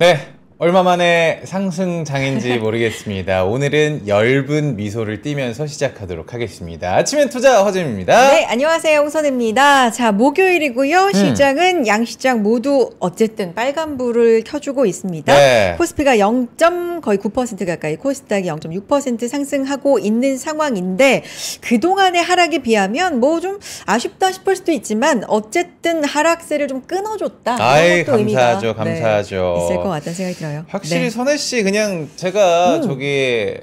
네, 얼마 만에 상승장인지 모르겠습니다. 오늘은 엷은 미소를 띠면서 시작하도록 하겠습니다. 아침엔 투자 허재입니다. 네, 안녕하세요. 홍선혜입니다. 자, 목요일이고요. 시장은 양시장 모두 어쨌든 빨간불을 켜주고 있습니다. 네. 코스피가 0.거의 9% 가까이, 코스닥이 0.6% 상승하고 있는 상황인데 그동안의 하락에 비하면 뭐 좀 아쉽다 싶을 수도 있지만 어쨌든 하락세를 좀 끊어줬다. 아이, 이런 것도 감사하죠. 의미가 감사하죠. 있을 것 같다는 생각이 들어요. 확실히 네. 선혜 씨 그냥 제가 저기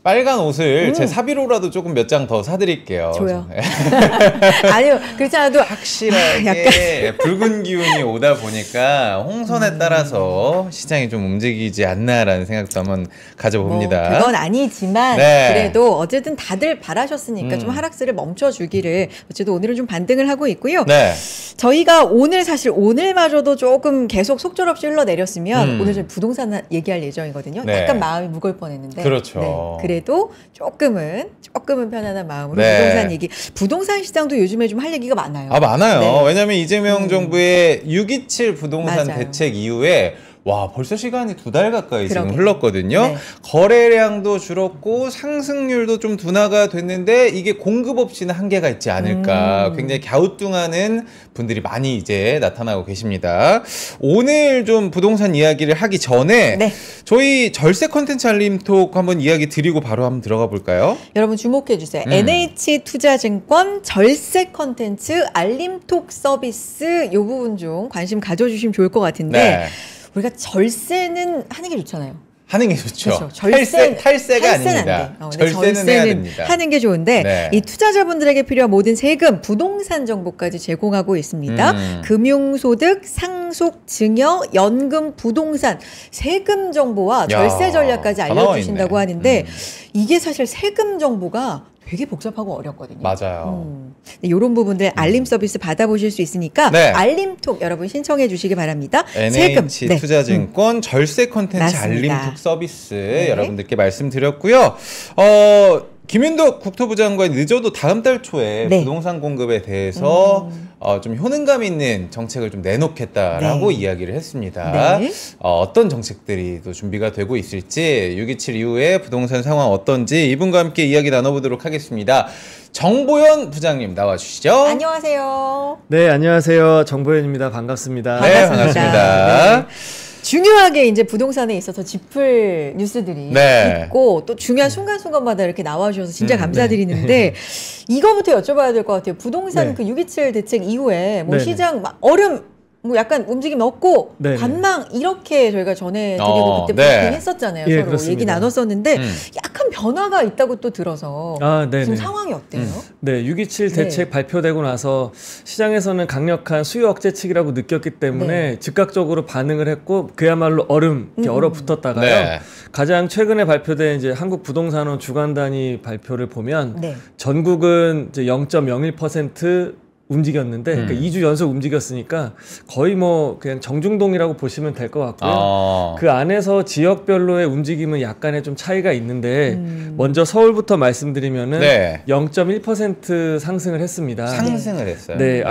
빨간 옷을 제 사비로라도 조금 몇 장 더 사드릴게요. 줘요. 아니요, 그렇지 않아도 확실하게 붉은 기운이 오다 보니까 홍선에 따라서 시장이 좀 움직이지 않나라는 생각도 한번 가져봅니다. 뭐 그건 아니지만 네. 그래도 어쨌든 다들 바라셨으니까 좀 하락세를 멈춰주기를 어쨌든 오늘은 좀 반등을 하고 있고요. 네. 저희가 오늘 사실 오늘마저도 조금 계속 속절없이 흘러내렸으면 오늘 좀 부동산 얘기할 예정이거든요. 네. 약간 마음이 무거울 뻔했는데 그렇죠. 네. 그래도 조금은 편안한 마음으로 네. 부동산 얘기. 부동산 시장도 요즘에 좀 할 얘기가 많아요. 아, 많아요. 네. 왜냐면 이재명 정부의 6.27 부동산 맞아요. 대책 이후에 와, 벌써 시간이 2달 가까이 지금 그러게요. 흘렀거든요. 네. 거래량도 줄었고 상승률도 좀 둔화가 됐는데 이게 공급 없이는 한계가 있지 않을까. 굉장히 갸우뚱하는 분들이 많이 이제 나타나고 계십니다. 오늘 좀 부동산 이야기를 하기 전에 네. 저희 절세 컨텐츠 알림톡 한번 이야기 드리고 바로 한번 들어가 볼까요? 여러분 주목해 주세요. NH투자증권 절세 컨텐츠 알림톡 서비스 이 부분 좀 관심 가져주시면 좋을 것 같은데 네. 우리가 절세는 하는 게 좋잖아요. 하는 게 좋죠. 그렇죠. 탈세가 탈세는 아닙니다. 안 돼. 절세는 해야 됩니다. 하는 게 좋은데 네. 이 투자자분들에게 필요한 모든 세금, 부동산 정보까지 제공하고 있습니다. 금융소득, 상속, 증여, 연금, 부동산, 세금 정보와 절세 전략까지 다 나와 알려주신다고 있네. 하는데 이게 사실 세금 정보가 되게 복잡하고 어렵거든요. 맞아요. 이런 부분들 알림 서비스 받아보실 수 있으니까 네. 알림톡 여러분 신청해 주시기 바랍니다. NH 네. 투자증권 절세 컨텐츠 맞습니다. 알림톡 서비스 네. 여러분들께 말씀드렸고요. 김윤덕 국토부 장관이 늦어도 다음 달 초에 네. 부동산 공급에 대해서 좀 효능감 있는 정책을 좀 내놓겠다라고 네. 이야기를 했습니다. 네. 어떤 정책들이 또 준비가 되고 있을지 6.27 이후에 부동산 상황 어떤지 이분과 함께 이야기 나눠보도록 하겠습니다. 정보현 부장님 나와주시죠. 안녕하세요. 네, 안녕하세요. 정보현입니다. 반갑습니다. 네, 반갑습니다. 네. 중요하게 이제 부동산에 있어서 짚을 뉴스들이 네. 있고 또 중요한 순간순간마다 이렇게 나와주셔서 진짜 감사드리는데 이거부터 여쭤봐야 될 것 같아요. 부동산 네. 그 6.27 대책 이후에 뭐 네네. 시장 막 얼음 뭐 약간 움직임 없고 네네. 관망 이렇게 저희가 전해드리고 그때 네. 브리핑 했었잖아요. 예, 서로 그렇습니다. 얘기 나눴었는데 약간 변화가 있다고 또 들어서 네네. 지금 상황이 어때요? 네, 6.27 네. 대책 발표되고 나서 시장에서는 강력한 수요 억제책이라고 느꼈기 때문에 네. 즉각적으로 반응을 했고 그야말로 얼음 이렇게 얼어붙었다가요. 네. 가장 최근에 발표된 이제 한국부동산원 주간 단위 발표를 보면 네. 전국은 이제 0.01% 움직였는데 그러니까 2주 연속 움직였으니까 거의 뭐 그냥 정중동이라고 보시면 될 것 같고요. 그 안에서 지역별로의 움직임은 약간의 좀 차이가 있는데 먼저 서울부터 말씀드리면은 네. 0.1% 상승을 했습니다. 상승을 했어요. 네,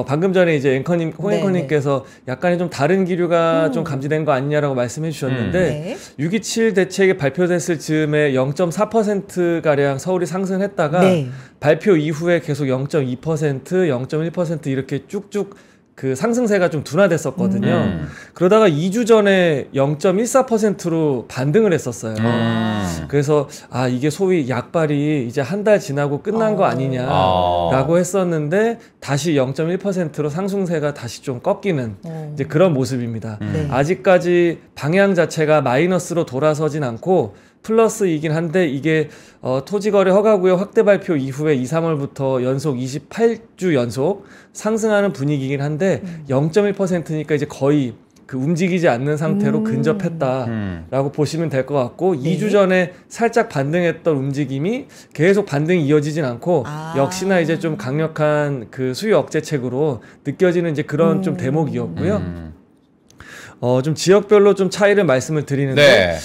방금 전에 이제 앵커님, 홍 네, 앵커님께서 약간의 좀 다른 기류가 좀 감지된 거 아니냐라고 말씀해 주셨는데 네. 6.27 대책이 발표됐을 즈음에 0.4%가량 서울이 상승했다가 네. 발표 이후에 계속 0.2%, 0.1% 이렇게 쭉쭉 그 상승세가 좀 둔화됐었거든요. 그러다가 2주 전에 0.14%로 반등을 했었어요. 그래서 이게 소위 약발이 이제 한 달 지나고 끝난 거 아니냐라고 했었는데 다시 0.1%로 상승세가 다시 좀 꺾이는 이제 그런 모습입니다. 네. 아직까지 방향 자체가 마이너스로 돌아서진 않고 플러스이긴 한데 이게 토지거래 허가구역 확대 발표 이후에 2, 3월부터 연속 28주 연속 상승하는 분위기이긴 한데 0.1%니까 이제 거의 그 움직이지 않는 상태로 근접했다라고 보시면 될 것 같고 네. 2주 전에 살짝 반등했던 움직임이 계속 반등이 이어지진 않고 역시나 이제 좀 강력한 그 수요 억제책으로 느껴지는 이제 그런 좀 대목이었고요. 좀 지역별로 좀 차이를 말씀을 드리는데 네.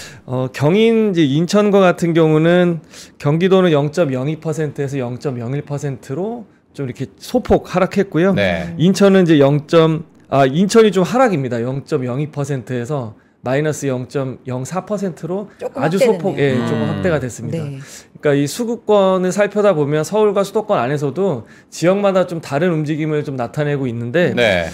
경인 이제 인천과 같은 경우는 경기도는 0.02%에서 0.01%로 좀 이렇게 소폭 하락했고요. 네. 인천은 이제 인천이 좀 하락입니다. 0.02%에서 마이너스 0.04%로 조금 아주 확대됐네요. 소폭 조금 확대가 됐습니다. 네. 그러니까 이 수도권을 살펴다 보면 서울과 수도권 안에서도 지역마다 좀 다른 움직임을 좀 나타내고 있는데 네.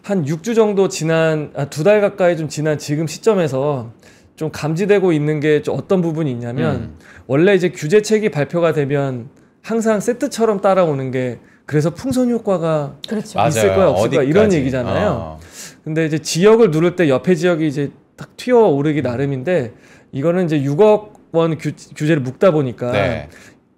한 6주 정도 지난 2달 가까이 좀 지난 지금 시점에서 좀 감지되고 있는 게 좀 어떤 부분이 있냐면 원래 이제 규제책이 발표가 되면 항상 세트처럼 따라오는 게 그래서 풍선 효과가 그렇죠. 있을 거야 없을 거야 이런 어디까지. 얘기잖아요. 근데 이제 지역을 누를 때 옆에 지역이 이제 딱 튀어 오르기 나름인데 이거는 이제 6억 원 규제를 묶다 보니까 네.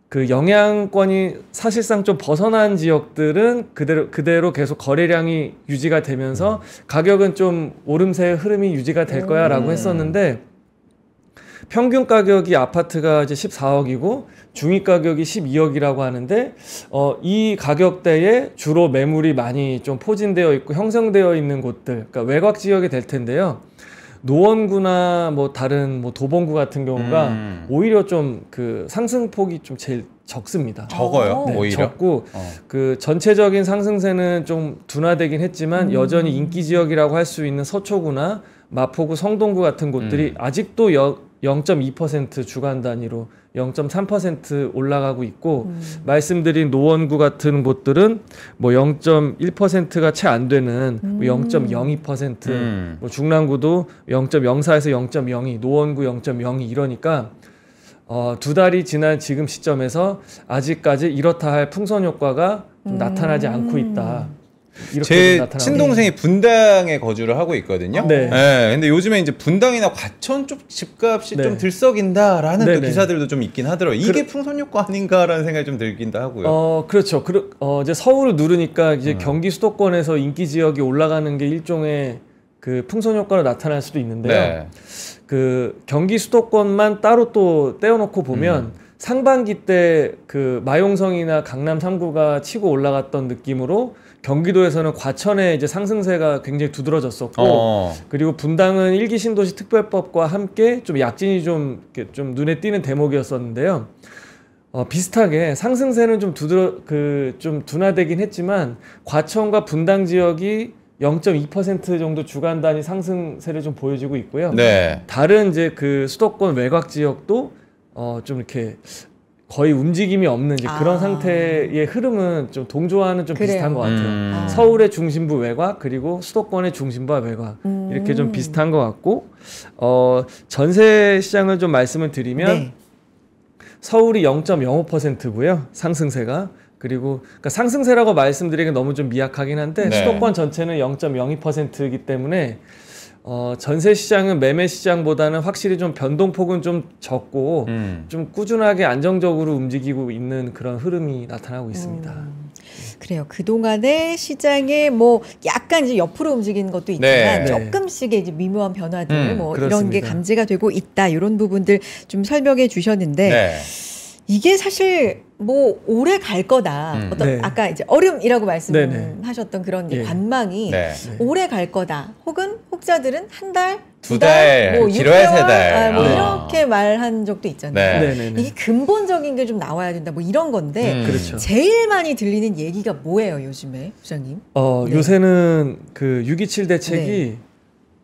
그 영향권이 사실상 좀 벗어난 지역들은 그대로 계속 거래량이 유지가 되면서 가격은 좀 오름세의 흐름이 유지가 될 거야라고 했었는데 평균 가격이 아파트가 이제 14억이고 중위 가격이 12억이라고 하는데 이 가격대에 주로 매물이 많이 좀 포진되어 있고 형성되어 있는 곳들, 그러니까 외곽 지역이 될 텐데요. 노원구나 뭐 다른 뭐 도봉구 같은 경우가 오히려 좀 그 상승폭이 좀 제일 적습니다. 적어요. 네, 오히려. 적고 그 전체적인 상승세는 좀 둔화되긴 했지만 여전히 인기 지역이라고 할 수 있는 서초구나 마포구, 성동구 같은 곳들이 아직도 0.2% 주간 단위로 0.3% 올라가고 있고 말씀드린 노원구 같은 곳들은 뭐 0.1%가 채 안 되는 뭐 0.02%, 뭐 중랑구도 0.04에서 0.02, 노원구 0.02 이러니까 2달이 지난 지금 시점에서 아직까지 이렇다 할 풍선 효과가 좀 나타나지 않고 있다. 이렇게 제 나타나고 친동생이 분당에 거주를 하고 있거든요. 네. 근데 요즘에 이제 분당이나 과천 쪽 집값이 네. 좀 들썩인다라는 또 네네. 기사들도 좀 있긴 하더라고요. 이게 풍선 효과 아닌가라는 생각이 좀 들기도 하고요. 그렇죠. 이제 서울을 누르니까 이제 경기 수도권에서 인기 지역이 올라가는 게 일종의 그 풍선 효과로 나타날 수도 있는데요. 네. 그 경기 수도권만 따로 또 떼어놓고 보면 상반기 때 그 마용성이나 강남 3구가 치고 올라갔던 느낌으로 경기도에서는 과천의 이제 상승세가 굉장히 두드러졌었고 그리고 분당은 일기 신도시 특별법과 함께 좀 약진이 좀 눈에 띄는 대목이었었는데요. 비슷하게 상승세는 좀 좀 둔화되긴 했지만 과천과 분당 지역이 0.2% 정도 주간 단위 상승세를 좀 보여주고 있고요. 네. 다른 이제 그 수도권 외곽 지역도 좀 이렇게 거의 움직임이 없는 이제 그런 상태의 흐름은 좀 동조와는 좀 그래요. 비슷한 것 같아요. 서울의 중심부 외곽 그리고 수도권의 중심부와 외곽 이렇게 좀 비슷한 것 같고 전세 시장을 좀 말씀을 드리면 네. 서울이 0.05%고요 상승세가 그리고 그러니까 상승세라고 말씀드리기는 너무 좀 미약하긴 한데 네. 수도권 전체는 0.02%이기 때문에 전세 시장은 매매 시장보다는 확실히 좀 변동폭은 좀 적고 좀 꾸준하게 안정적으로 움직이고 있는 그런 흐름이 나타나고 있습니다. 그래요. 그동안에 시장에 뭐 약간 이제 옆으로 움직이는 것도 있지만 네. 조금씩의 이제 미묘한 변화들 뭐 이런 게 그렇습니다. 감지가 되고 있다. 이런 부분들 좀 설명해 주셨는데 네. 이게 사실 뭐 오래 갈 거다. 어떤 네. 아까 이제 얼음이라고 네네. 말씀하셨던 그런 예. 관망이 네. 오래 갈 거다. 혹은 혹자들은 한 달, 두 달, 뭐 길어야 6개월, 세 달. 뭐 아. 이렇게 말한 적도 있잖아요. 네. 네네네. 이게 근본적인 게 좀 나와야 된다. 뭐 이런 건데 그렇죠. 제일 많이 들리는 얘기가 뭐예요, 요즘에 부장님? 네. 요새는 그 627 대책이 네.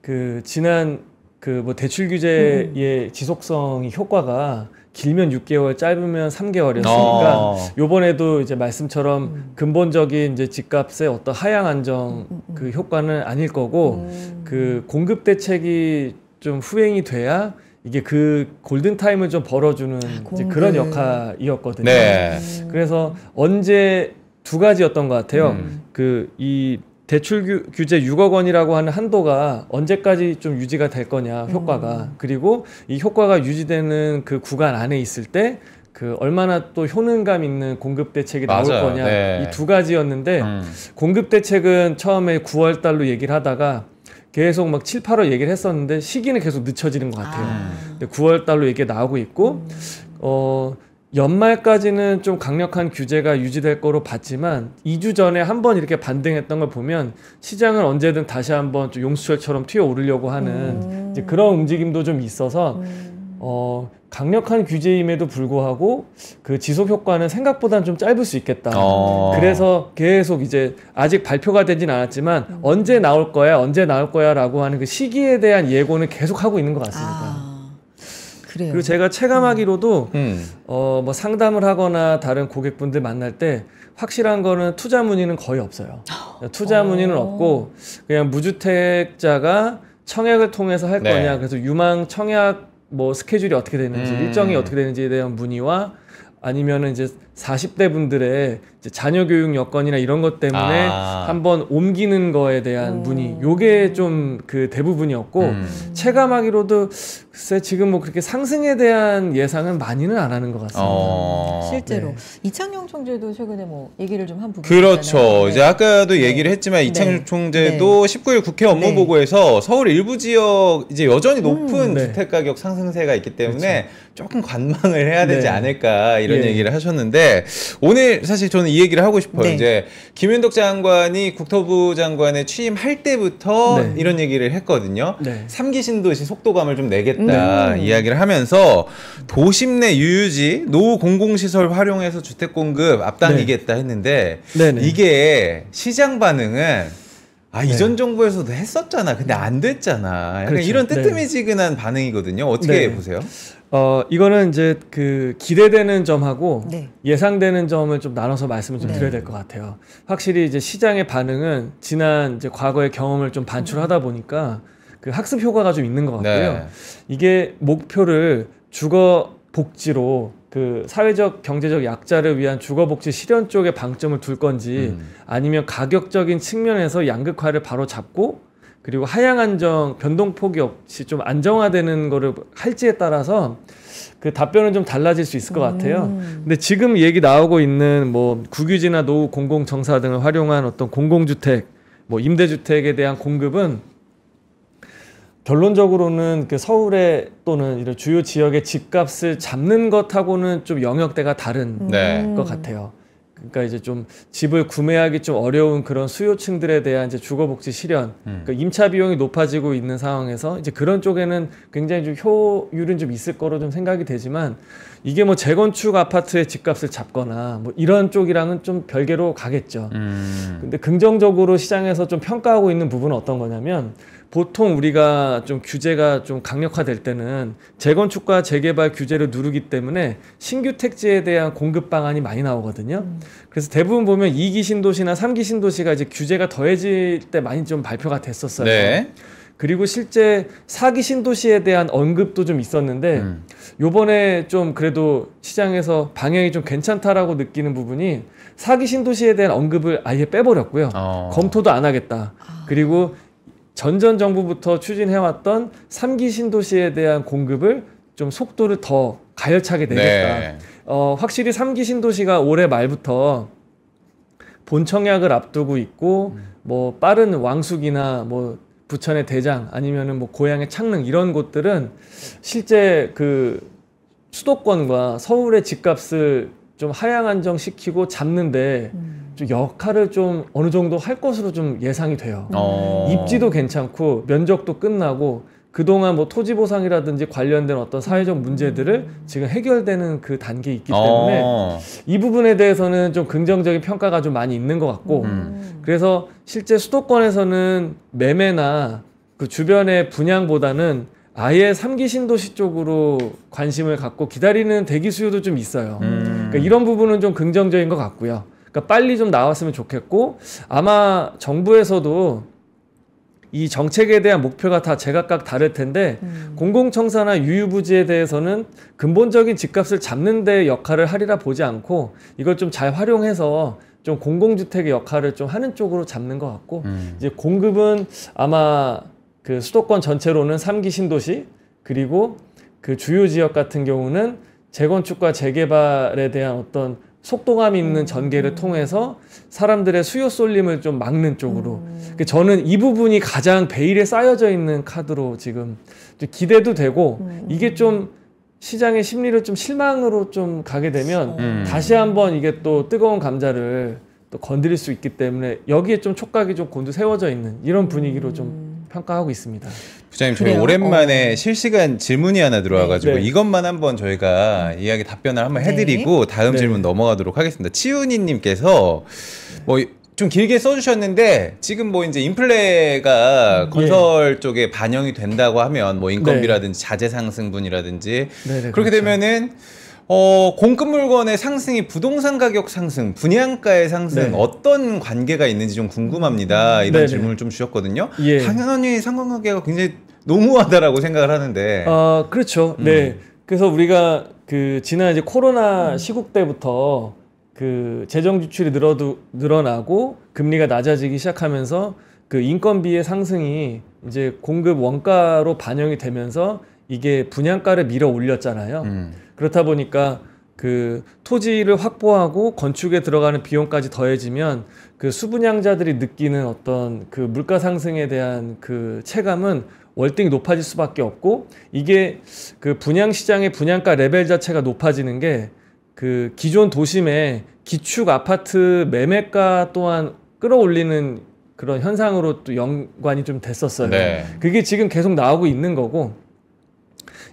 그 지난 그 뭐 대출 규제의 지속성이 효과가 길면 6개월, 짧으면 3개월이었으니까 요번에도 이제 말씀처럼 근본적인 이제 집값의 어떤 하향 안정 그 효과는 아닐 거고 그 공급 대책이 좀 후행이 돼야 이게 그 골든 타임을 좀 벌어주는 이제 그런 역할이었거든요. 네. 그래서 언제 두 가지였던 것 같아요. 그 이 대출 규제 6억 원이라고 하는 한도가 언제까지 좀 유지가 될 거냐 효과가 그리고 이 효과가 유지되는 그 구간 안에 있을 때 그 얼마나 또 효능감 있는 공급 대책이 나올 맞아요. 거냐 네. 이 두 가지였는데 공급 대책은 처음에 9월 달로 얘기를 하다가 계속 막 7, 8월 얘기를 했었는데 시기는 계속 늦춰지는 것 같아요. 근데 9월 달로 얘기가 나오고 있고 연말까지는 좀 강력한 규제가 유지될 거로 봤지만 2주 전에 한번 이렇게 반등했던 걸 보면 시장은 언제든 다시 한번 좀 용수철처럼 튀어오르려고 하는 이제 그런 움직임도 좀 있어서 강력한 규제임에도 불구하고 그 지속 효과는 생각보다는 좀 짧을 수 있겠다. 그래서 계속 이제 아직 발표가 되진 않았지만 언제 나올 거야라고 하는 그 시기에 대한 예고는 계속 하고 있는 것 같습니다. 그래요. 그리고 제가 체감하기로도 뭐 상담을 하거나 다른 고객분들 만날 때 확실한 거는 투자 문의는 거의 없어요. 투자 문의는 없고 그냥 무주택자가 청약을 통해서 할 거냐, 그래서 유망 청약 뭐 스케줄이 어떻게 되는지 일정이 어떻게 되는지에 대한 문의와 아니면은 이제 40대 분들의 이제 자녀 교육 여건이나 이런 것 때문에 한번 옮기는 거에 대한 문의, 요게 좀 그 대부분이었고 체감하기로도 글쎄 지금 뭐 그렇게 상승에 대한 예상은 많이는 안 하는 것 같습니다. 실제로 네. 이창용 총재도 최근에 뭐 얘기를 좀 한 부분 그렇죠. 있잖아요. 이제 아까도 얘기를 했지만 이창용 총재도 19일 국회 업무 보고에서 서울 일부 지역 이제 여전히 높은 주택 가격 상승세가 있기 때문에 조금 관망을 해야 되지 않을까 이런 얘기를 하셨는데 오늘 사실 저는 이 얘기를 하고 싶어요. 이제 김윤덕 장관이 국토부 장관에 취임할 때부터 이런 얘기를 했거든요. 3기 신도시 속도감을 좀 내겠다 이야기를 하면서 도심 내 유유지, 노후 공공시설 활용해서 주택 공급 앞당기겠다 했는데 이게 시장 반응은 이전 정부에서도 했었잖아. 근데 안 됐잖아. 약간 이런 뜨뜨미지근한 반응이거든요. 어떻게 보세요? 이거는 이제 그 기대되는 점하고 예상되는 점을 좀 나눠서 말씀을 좀 드려야 될 것 같아요. 확실히 이제 시장의 반응은 지난 이제 과거의 경험을 좀 반출하다 보니까 그 학습 효과가 좀 있는 것 같고요. 이게 목표를 주거 복지로 그 사회적 경제적 약자를 위한 주거복지 실현 쪽에 방점을 둘 건지 아니면 가격적인 측면에서 양극화를 바로 잡고 그리고 하향 안정 변동폭이 없이 좀 안정화되는 거를 할지에 따라서 그 답변은 좀 달라질 수 있을 것 같아요. 근데 지금 얘기 나오고 있는 뭐 국유지나 노후 공공정사 등을 활용한 어떤 공공주택, 뭐 임대주택에 대한 공급은 결론적으로는 그 서울에 또는 이런 주요 지역의 집값을 잡는 것하고는 좀 영역대가 다른 것 같아요. 그러니까 이제 좀 집을 구매하기 좀 어려운 그런 수요층들에 대한 이제 주거복지 실현, 그러니까 임차 비용이 높아지고 있는 상황에서 이제 그런 쪽에는 굉장히 좀 효율은 좀 있을 거로 좀 생각이 되지만 이게 뭐 재건축 아파트의 집값을 잡거나 뭐 이런 쪽이랑은 좀 별개로 가겠죠. 근데 긍정적으로 시장에서 좀 평가하고 있는 부분은 어떤 거냐면 보통 우리가 좀 규제가 좀 강력화될 때는 재건축과 재개발 규제를 누르기 때문에 신규 택지에 대한 공급 방안이 많이 나오거든요. 그래서 대부분 보면 2기 신도시나 3기 신도시가 이제 규제가 더해질 때 많이 좀 발표가 됐었어요. 그리고 실제 4기 신도시에 대한 언급도 좀 있었는데 요번에 좀 그래도 시장에서 방향이 좀 괜찮다라고 느끼는 부분이 4기 신도시에 대한 언급을 아예 빼버렸고요. 검토도 안 하겠다. 그리고 전전 정부부터 추진해왔던 3기 신도시에 대한 공급을 좀 속도를 더 가열차게 내겠다. 확실히 3기 신도시가 올해 말부터 본청약을 앞두고 있고 뭐 빠른 왕숙이나 뭐 부천의 대장 아니면은 뭐 고향의 창릉 이런 곳들은 실제 그 수도권과 서울의 집값을 좀 하향 안정시키고 잡는데 좀 역할을 좀 어느 정도 할 것으로 좀 예상이 돼요. 입지도 괜찮고 면적도 끝나고 그동안 뭐 토지 보상이라든지 관련된 어떤 사회적 문제들을 지금 해결되는 그 단계에 있기 때문에 이 부분에 대해서는 좀 긍정적인 평가가 좀 많이 있는 것 같고 그래서 실제 수도권에서는 매매나 그 주변의 분양보다는 아예 3기 신도시 쪽으로 관심을 갖고 기다리는 대기 수요도 좀 있어요. 그러니까 이런 부분은 좀 긍정적인 것 같고요. 그러니까 빨리 좀 나왔으면 좋겠고 아마 정부에서도 이 정책에 대한 목표가 다 제각각 다를 텐데 공공청사나 유유부지에 대해서는 근본적인 집값을 잡는 데 역할을 하리라 보지 않고 이걸 좀 잘 활용해서 좀 공공주택의 역할을 좀 하는 쪽으로 잡는 것 같고 이제 공급은 아마 그 수도권 전체로는 3기 신도시 그리고 그 주요 지역 같은 경우는 재건축과 재개발에 대한 어떤 속도감 있는 전개를 통해서 사람들의 수요 쏠림을 좀 막는 쪽으로 저는 이 부분이 가장 베일에 쌓여져 있는 카드로 지금 기대도 되고 이게 좀 시장의 심리를 좀 실망으로 좀 가게 되면 다시 한번 이게 또 뜨거운 감자를 또 건드릴 수 있기 때문에 여기에 좀 촉각이 좀 곤두세워져 있는 이런 분위기로 좀 평가하고 있습니다. 부장님 저희 그래요? 오랜만에 실시간 질문이 하나 들어와가지고 네. 이것만 한번 저희가 이야기 답변을 한번 해드리고 다음 네. 질문 넘어가도록 하겠습니다. 치윤이님께서 뭐 좀 길게 써주셨는데 지금 뭐 이제 인플레가 건설 쪽에 반영이 된다고 하면 뭐 인건비라든지 자재 상승분이라든지 네네, 그렇게 그렇죠. 되면은 공급 물건의 상승이 부동산 가격 상승, 분양가의 상승 네. 어떤 관계가 있는지 좀 궁금합니다. 이런 네네. 질문을 좀 주셨거든요. 예. 당연히 상관관계가 굉장히 너무하다라고 생각을 하는데. 그렇죠. 네. 그래서 우리가 그 지난 이제 코로나 시국 때부터 그 재정 지출이 늘어나고 금리가 낮아지기 시작하면서 그 인건비의 상승이 이제 공급 원가로 반영이 되면서 이게 분양가를 밀어 올렸잖아요. 그렇다 보니까 그 토지를 확보하고 건축에 들어가는 비용까지 더해지면 그 수분양자들이 느끼는 어떤 그 물가 상승에 대한 그 체감은 월등히 높아질 수밖에 없고, 이게 그 분양 시장의 분양가 레벨 자체가 높아지는 게 그 기존 도심의 기축 아파트 매매가 또한 끌어올리는 그런 현상으로 또 연관이 좀 됐었어요. 네. 그게 지금 계속 나오고 있는 거고,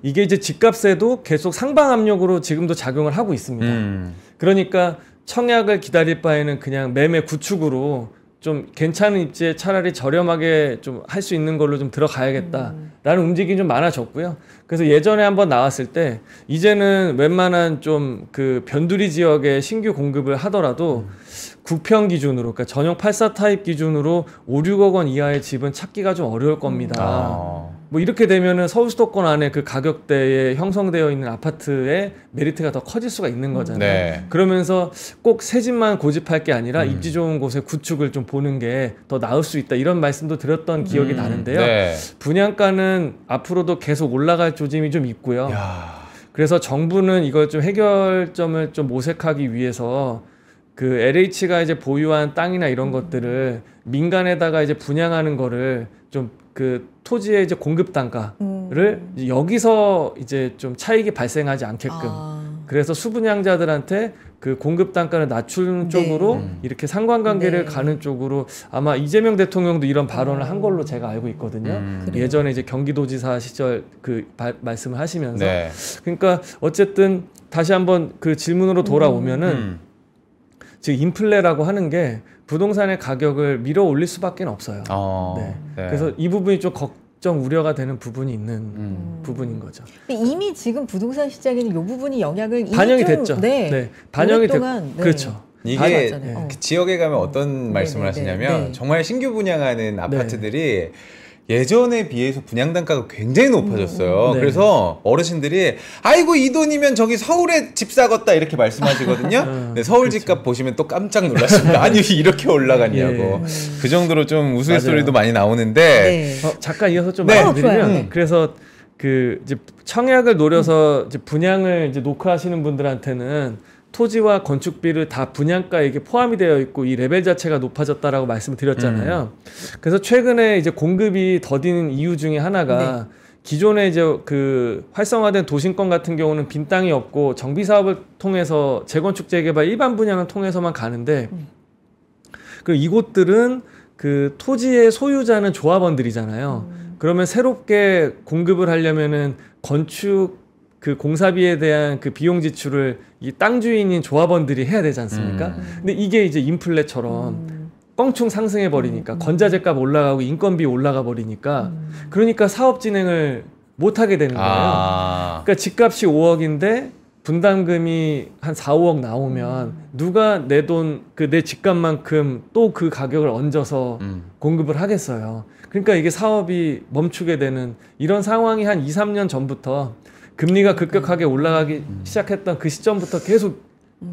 이게 이제 집값에도 계속 상방 압력으로 지금도 작용을 하고 있습니다. 그러니까 청약을 기다릴 바에는 그냥 매매 구축으로 좀 괜찮은 입지에 차라리 저렴하게 좀 할 수 있는 걸로 좀 들어가야겠다라는 움직임이 좀 많아졌고요. 그래서 예전에 한번 나왔을 때 이제는 웬만한 좀 그 변두리 지역에 신규 공급을 하더라도 국평 기준으로, 그러니까 전용 84 타입 기준으로 5, 6억 원 이하의 집은 찾기가 좀 어려울 겁니다. 뭐 이렇게 되면은 서울 수도권 안에 그 가격대에 형성되어 있는 아파트의 메리트가 더 커질 수가 있는 거잖아요. 네. 그러면서 꼭 새 집만 고집할 게 아니라 입지 좋은 곳에 구축을 좀 보는 게 더 나을 수 있다, 이런 말씀도 드렸던 기억이 나는데요. 네. 분양가는 앞으로도 계속 올라갈 조짐이 좀 있고요. 야. 그래서 정부는 이걸 좀 해결점을 좀 모색하기 위해서 그 LH가 이제 보유한 땅이나 이런 것들을 민간에다가 이제 분양하는 거를 좀 그 토지의 이제 공급 단가를 이제 여기서 이제 좀 차익이 발생하지 않게끔, 그래서 수분양자들한테 그 공급 단가를 낮추는 쪽으로 이렇게 상관관계를 가는 쪽으로 아마 이재명 대통령도 이런 발언을 한 걸로 제가 알고 있거든요. 예전에 이제 경기도지사 시절 그 말씀을 하시면서. 네. 그러니까 어쨌든 다시 한번 그 질문으로 돌아오면은 즉 인플레라고 하는 게 부동산의 가격을 밀어 올릴 수밖에 없어요. 네. 네. 그래서 이 부분이 좀 걱정 우려가 되는 부분이 있는 부분인 거죠. 이미 지금 부동산 시장에는 이 부분이 영향을 이미 반영이 좀, 됐죠. 네. 반영이 됐고, 오랫동안, 네. 그렇죠. 이게 맞았잖아요. 그 지역에 가면 어떤 말씀을 하시냐면 네. 정말 신규 분양하는 아파트들이 예전에 비해서 분양 단가가 굉장히 높아졌어요. 네. 그래서 어르신들이 아이고 이 돈이면 저기 서울에 집 사겠다 이렇게 말씀하시거든요. 근데 서울 집값 보시면 또 깜짝 놀랐습니다. 아니 이렇게 올라갔냐고. 그 정도로 좀 우스갯소리도 많이 나오는데 잠깐 이어서 좀 네. 말씀드리면 그래서 그 이제 청약을 노려서 이제 분양을 이제 노크하시는 분들한테는 토지와 건축비를 다 분양가에 이게 포함이 되어 있고 이 레벨 자체가 높아졌다라고 말씀을 드렸잖아요. 그래서 최근에 이제 공급이 더디는 이유 중에 하나가 기존에 이제 그 활성화된 도심권 같은 경우는 빈 땅이 없고 정비 사업을 통해서 재건축 재개발 일반 분양을 통해서만 가는데 그리고 이곳들은 그 토지의 소유자는 조합원들이잖아요. 그러면 새롭게 공급을 하려면은 건축 그 공사비에 대한 그 비용 지출을 이 땅 주인인 조합원들이 해야 되지 않습니까? 근데 이게 이제 인플레처럼 껑충 상승해 버리니까 건자재 값 올라가고 인건비 올라가 버리니까 그러니까 사업 진행을 못 하게 되는 거예요. 그러니까 집값이 5억인데 분담금이 한 4, 5억 나오면 누가 내 돈 그 내 집값만큼 또 그 가격을 얹어서 공급을 하겠어요. 그러니까 이게 사업이 멈추게 되는 이런 상황이 한 2, 3년 전부터 금리가 급격하게 올라가기 시작했던 그 시점부터 계속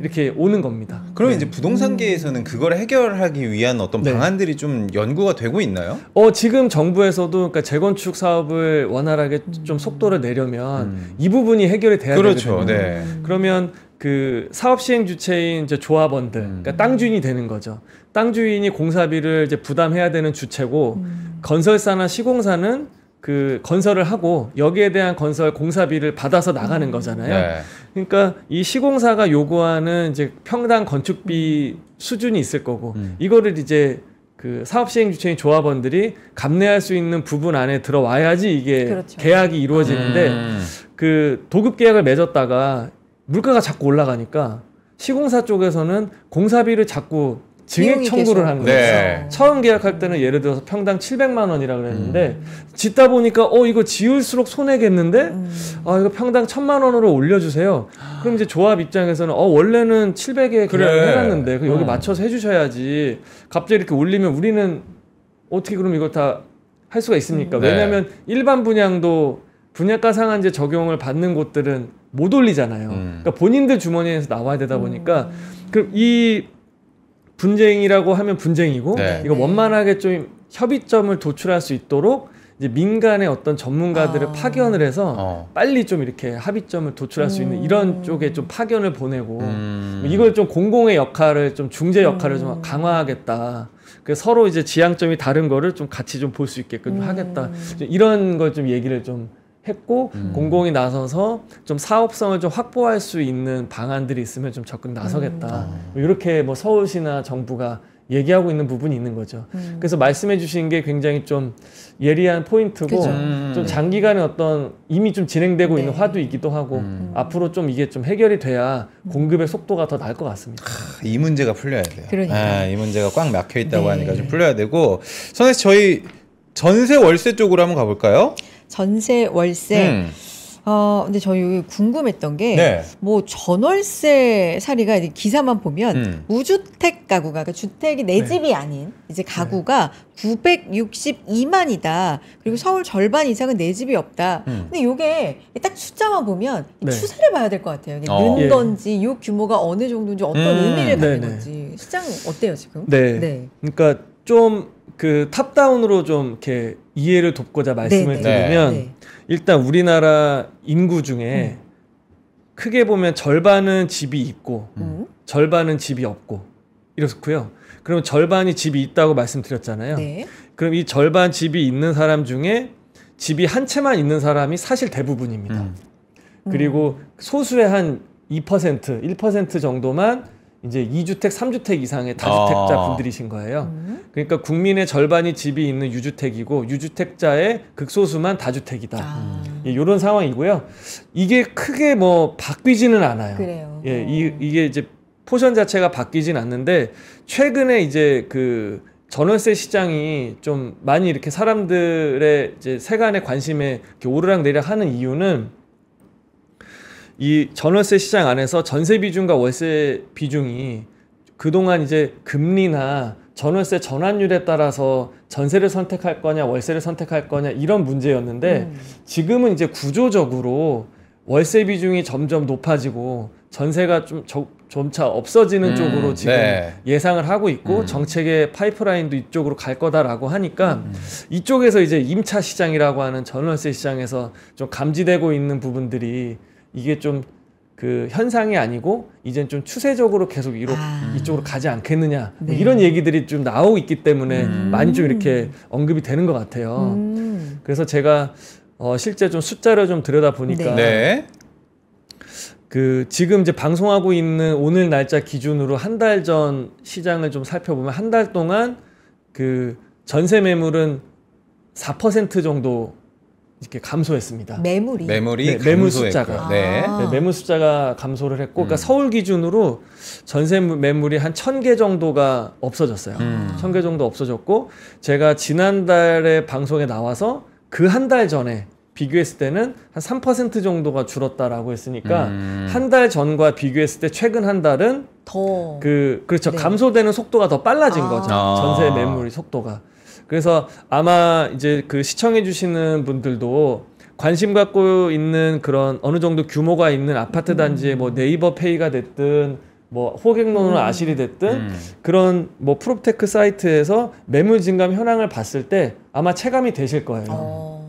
이렇게 오는 겁니다. 그럼 이제 부동산계에서는 그걸 해결하기 위한 어떤 방안들이 좀 연구가 되고 있나요? 지금 정부에서도 그러니까 재건축 사업을 원활하게 좀 속도를 내려면 이 부분이 해결이 돼야 그렇죠. 되거든요. 네. 그러면 그 사업 시행 주체인 이제 조합원들, 그러니까 땅 주인이 되는 거죠. 땅 주인이 공사비를 이제 부담해야 되는 주체고 건설사나 시공사는 그 건설을 하고 여기에 대한 건설 공사비를 받아서 나가는 거잖아요. 네. 그러니까 이 시공사가 요구하는 이제 평당 건축비 수준이 있을 거고 이거를 이제 그 사업 시행 주체인 조합원들이 감내할 수 있는 부분 안에 들어와야지 이게 그렇죠. 계약이 이루어지는데 그 도급 계약을 맺었다가 물가가 자꾸 올라가니까 시공사 쪽에서는 공사비를 자꾸 증액 청구를 하는 거예요. 네. 처음 계약할 때는 예를 들어서 평당 700만 원이라 그랬는데 짓다 보니까 이거 지을수록 손해겠는데 이거 평당 1000만 원으로 올려주세요. 그럼 이제 조합 입장에서는 원래는 700에 계약을 해놨는데 여기 맞춰서 해주셔야지. 갑자기 이렇게 올리면 우리는 어떻게 그럼 이걸 다 할 수가 있습니까? 네. 왜냐하면 일반 분양도 분양가 상한제 적용을 받는 곳들은 못 올리잖아요. 그러니까 본인들 주머니에서 나와야 되다 보니까 그럼 이 분쟁이라고 하면 분쟁이고 네. 이거 원만하게 좀 협의점을 도출할 수 있도록 이제 민간의 어떤 전문가들을 파견을 해서 빨리 좀 이렇게 합의점을 도출할 수 있는 이런 쪽에 좀 파견을 보내고 이걸 좀 공공의 역할을 좀 중재 역할을 좀 강화하겠다. 그래서 서로 이제 지향점이 다른 거를 좀 같이 좀 볼 수 있게끔 좀 하겠다. 이런 걸 좀 얘기를 좀 했고 공공이 나서서 좀 사업성을 좀 확보할 수 있는 방안들이 있으면 좀 적극 나서겠다. 이렇게 뭐 서울시나 정부가 얘기하고 있는 부분이 있는 거죠. 그래서 말씀해 주신 게 굉장히 좀 예리한 포인트고 좀 장기간의 어떤 이미 좀 진행되고 있는 화두이기도 하고 앞으로 좀 이게 좀 해결이 돼야 공급의 속도가 더 나을 것 같습니다. 이 문제가 풀려야 돼요. 그러니까. 이 문제가 꽉 막혀 있다고 네. 하니까 좀 풀려야 되고. 선혜 씨, 저희 전세 월세 쪽으로 한번 가볼까요? 전세 월세. 근데 저희 궁금했던 게, 네. 뭐, 전월세 사례가 이제 기사만 보면, 무주택 가구가, 그러니까 주택이 내 집이 아닌, 이제 가구가 962만이다. 그리고 서울 절반 이상은 내 집이 없다. 근데 요게 딱 숫자만 보면 네. 추세를 봐야 될 것 같아요. 이게 는 건지, 요 규모가 어느 정도인지, 어떤 의미를 갖는 건지. 시장 어때요, 지금? 네. 그러니까 좀 그 탑다운으로 좀 이렇게 이해를 돕고자 말씀을 드리면, 네. 일단 우리나라 인구 중에 크게 보면 절반은 집이 있고 절반은 집이 없고 이렇고요. 그럼 절반이 집이 있다고 말씀드렸잖아요. 네. 그럼 이 절반 집이 있는 사람 중에 집이 한 채만 있는 사람이 사실 대부분입니다. 그리고 소수의 한 2%, 1% 정도만 이제 2주택, 3주택 이상의 다주택자 분들이신 거예요. 그러니까 국민의 절반이 집이 있는 유주택이고 유주택자의 극소수만 다주택이다. 이런 상황이고요. 이게 크게 뭐 바뀌지는 않아요. 그래요. 이게 이제 포션 자체가 바뀌진 않는데 최근에 이제 그 전월세 시장이 좀 많이 이렇게 사람들의 이제 세간의 관심에 이렇게 오르락내리락 하는 이유는 이 전월세 시장 안에서 전세 비중과 월세 비중이 그동안 이제 금리나 전월세 전환율에 따라서 전세를 선택할 거냐 월세를 선택할 거냐 이런 문제였는데 지금은 이제 구조적으로 월세 비중이 점점 높아지고 전세가 좀 점차 없어지는 쪽으로 지금 예상을 하고 있고 정책의 파이프라인도 이쪽으로 갈 거다라고 하니까 이쪽에서 이제 임차 시장이라고 하는 전월세 시장에서 좀 감지되고 있는 부분들이 이게 좀 그 현상이 아니고 이젠 좀 추세적으로 계속 이쪽으로 가지 않겠느냐 뭐 이런 얘기들이 좀 나오고 있기 때문에 많이 좀 이렇게 언급이 되는 것 같아요. 그래서 제가 실제 좀 숫자를 좀 들여다 보니까 그 지금 이제 방송하고 있는 오늘 날짜 기준으로 한 달 전 시장을 좀 살펴보면 한 달 동안 그 전세 매물은 4% 정도 이렇게 감소했습니다. 매물이 매물 숫자가 매물 숫자가 감소를 했고, 그러니까 서울 기준으로 전세 매물이 한 1000개 정도가 없어졌어요. 1000개 정도 없어졌고, 제가 지난달에 방송에 나와서 그 한 달 전에 비교했을 때는 한 3% 정도가 줄었다라고 했으니까 한 달 전과 비교했을 때 최근 한 달은 더 그렇죠. 감소되는 속도가 더 빨라진 거죠. 전세 매물의 속도가. 그래서 아마 이제 그 시청해 주시는 분들도 관심 갖고 있는 그런 어느 정도 규모가 있는 아파트 단지에 뭐 네이버 페이가 됐든 뭐 호객노는 아실이 됐든 그런 뭐 프롭테크 사이트에서 매물 증감 현황을 봤을 때 아마 체감이 되실 거예요.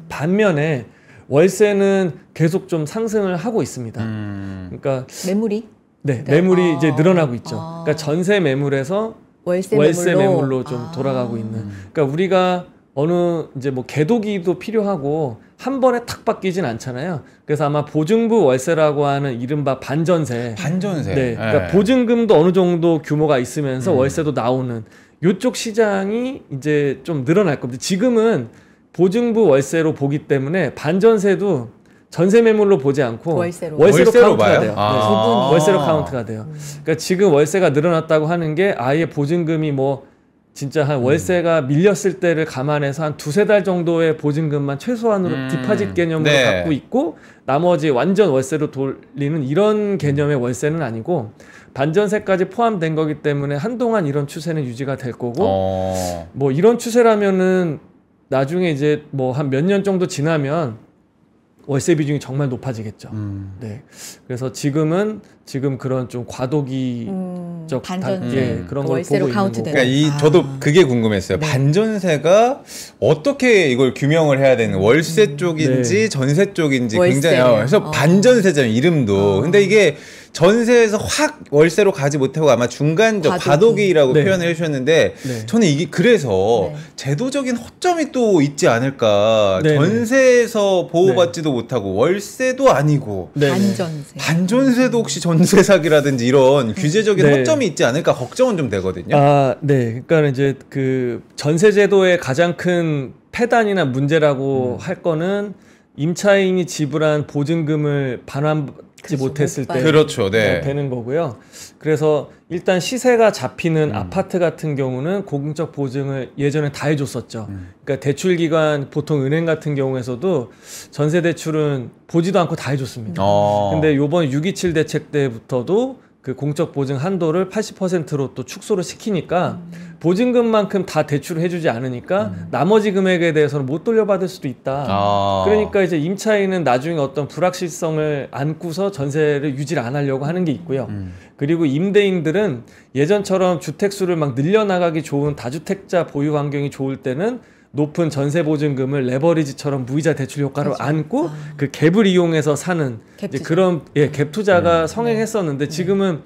반면에 월세는 계속 좀 상승을 하고 있습니다. 그러니까 매물이 매물이 이제 늘어나고 있죠. 그러니까 전세 매물에서 월세 매물로 좀 돌아가고 있는. 그러니까 우리가 어느 이제 뭐 개도기도 필요하고 한 번에 탁 바뀌진 않잖아요. 그래서 아마 보증부 월세라고 하는 이른바 반전세. 반전세. 그러니까 보증금도 어느 정도 규모가 있으면서 월세도 나오는 요쪽 시장이 이제 좀 늘어날 겁니다. 지금은 보증부 월세로 보기 때문에 반전세도 전세 매물로 보지 않고 월세로 카운트가 봐요? 돼요. 아. 월세로 카운트가 돼요. 그러니까 지금 월세가 늘어났다고 하는 게 아예 보증금이 뭐 진짜 한 월세가 밀렸을 때를 감안해서 한 두세 달 정도의 보증금만 최소한으로 디파짓 개념으로 네. 갖고 있고 나머지 완전 월세로 돌리는 이런 개념의 월세는 아니고 반전세까지 포함된 거기 때문에 한동안 이런 추세는 유지가 될 거고 뭐 이런 추세라면은 나중에 이제 뭐 한 몇 년 정도 지나면 월세 비중이 정말 높아지겠죠. 네. 그래서 지금 그런 좀 과도기적 반전세 그런 걸 월세로 보고 있는 카운트 거고. 되는. 그러니까 저도 그게 궁금했어요. 네. 반전세가 어떻게 이걸 규명을 해야 되는 월세 쪽인지 전세 쪽인지 굉장히 월세를. 그래서 반전세잖아요, 이름도. 근데 이게 전세에서 확 월세로 가지 못하고 아마 중간적 과도기라고 네. 표현을 해주셨는데 네. 저는 이게 그래서 네. 제도적인 허점이 또 있지 않을까. 네. 전세에서 보호받지도 못하고 월세도 아니고 네. 반전세. 반전세도 혹시 전세 사기라든지 이런 규제적인 네. 허점이 있지 않을까 걱정은 좀 되거든요. 아, 네. 그러니까 이제 그 전세 제도의 가장 큰 폐단이나 문제라고 할 거는 임차인이 지불한 보증금을 반환받지 그렇죠. 못했을 못 때 그렇죠, 네. 되는 거고요. 그래서 일단 시세가 잡히는 아파트 같은 경우는 공적 보증을 예전에 다 해줬었죠. 그러니까 대출 기관 보통 은행 같은 경우에서도 전세 대출은 보지도 않고 다 해줬습니다. 근데 요번 6.27 대책 때부터도 그 공적 보증 한도를 80%로 또 축소를 시키니까 보증금만큼 다 대출을 해주지 않으니까 나머지 금액에 대해서는 못 돌려받을 수도 있다. 그러니까 이제 임차인은 나중에 어떤 불확실성을 안고서 전세를 유지를 안 하려고 하는 게 있고요. 그리고 임대인들은 예전처럼 주택수를 막 늘려나가기 좋은 다주택자 보유 환경이 좋을 때는 높은 전세 보증금을 레버리지처럼 무이자 대출 효과로 그렇죠. 안고 그 갭을 이용해서 사는 갭 이제 투자. 그런 갭 투자가 성행했었는데 지금은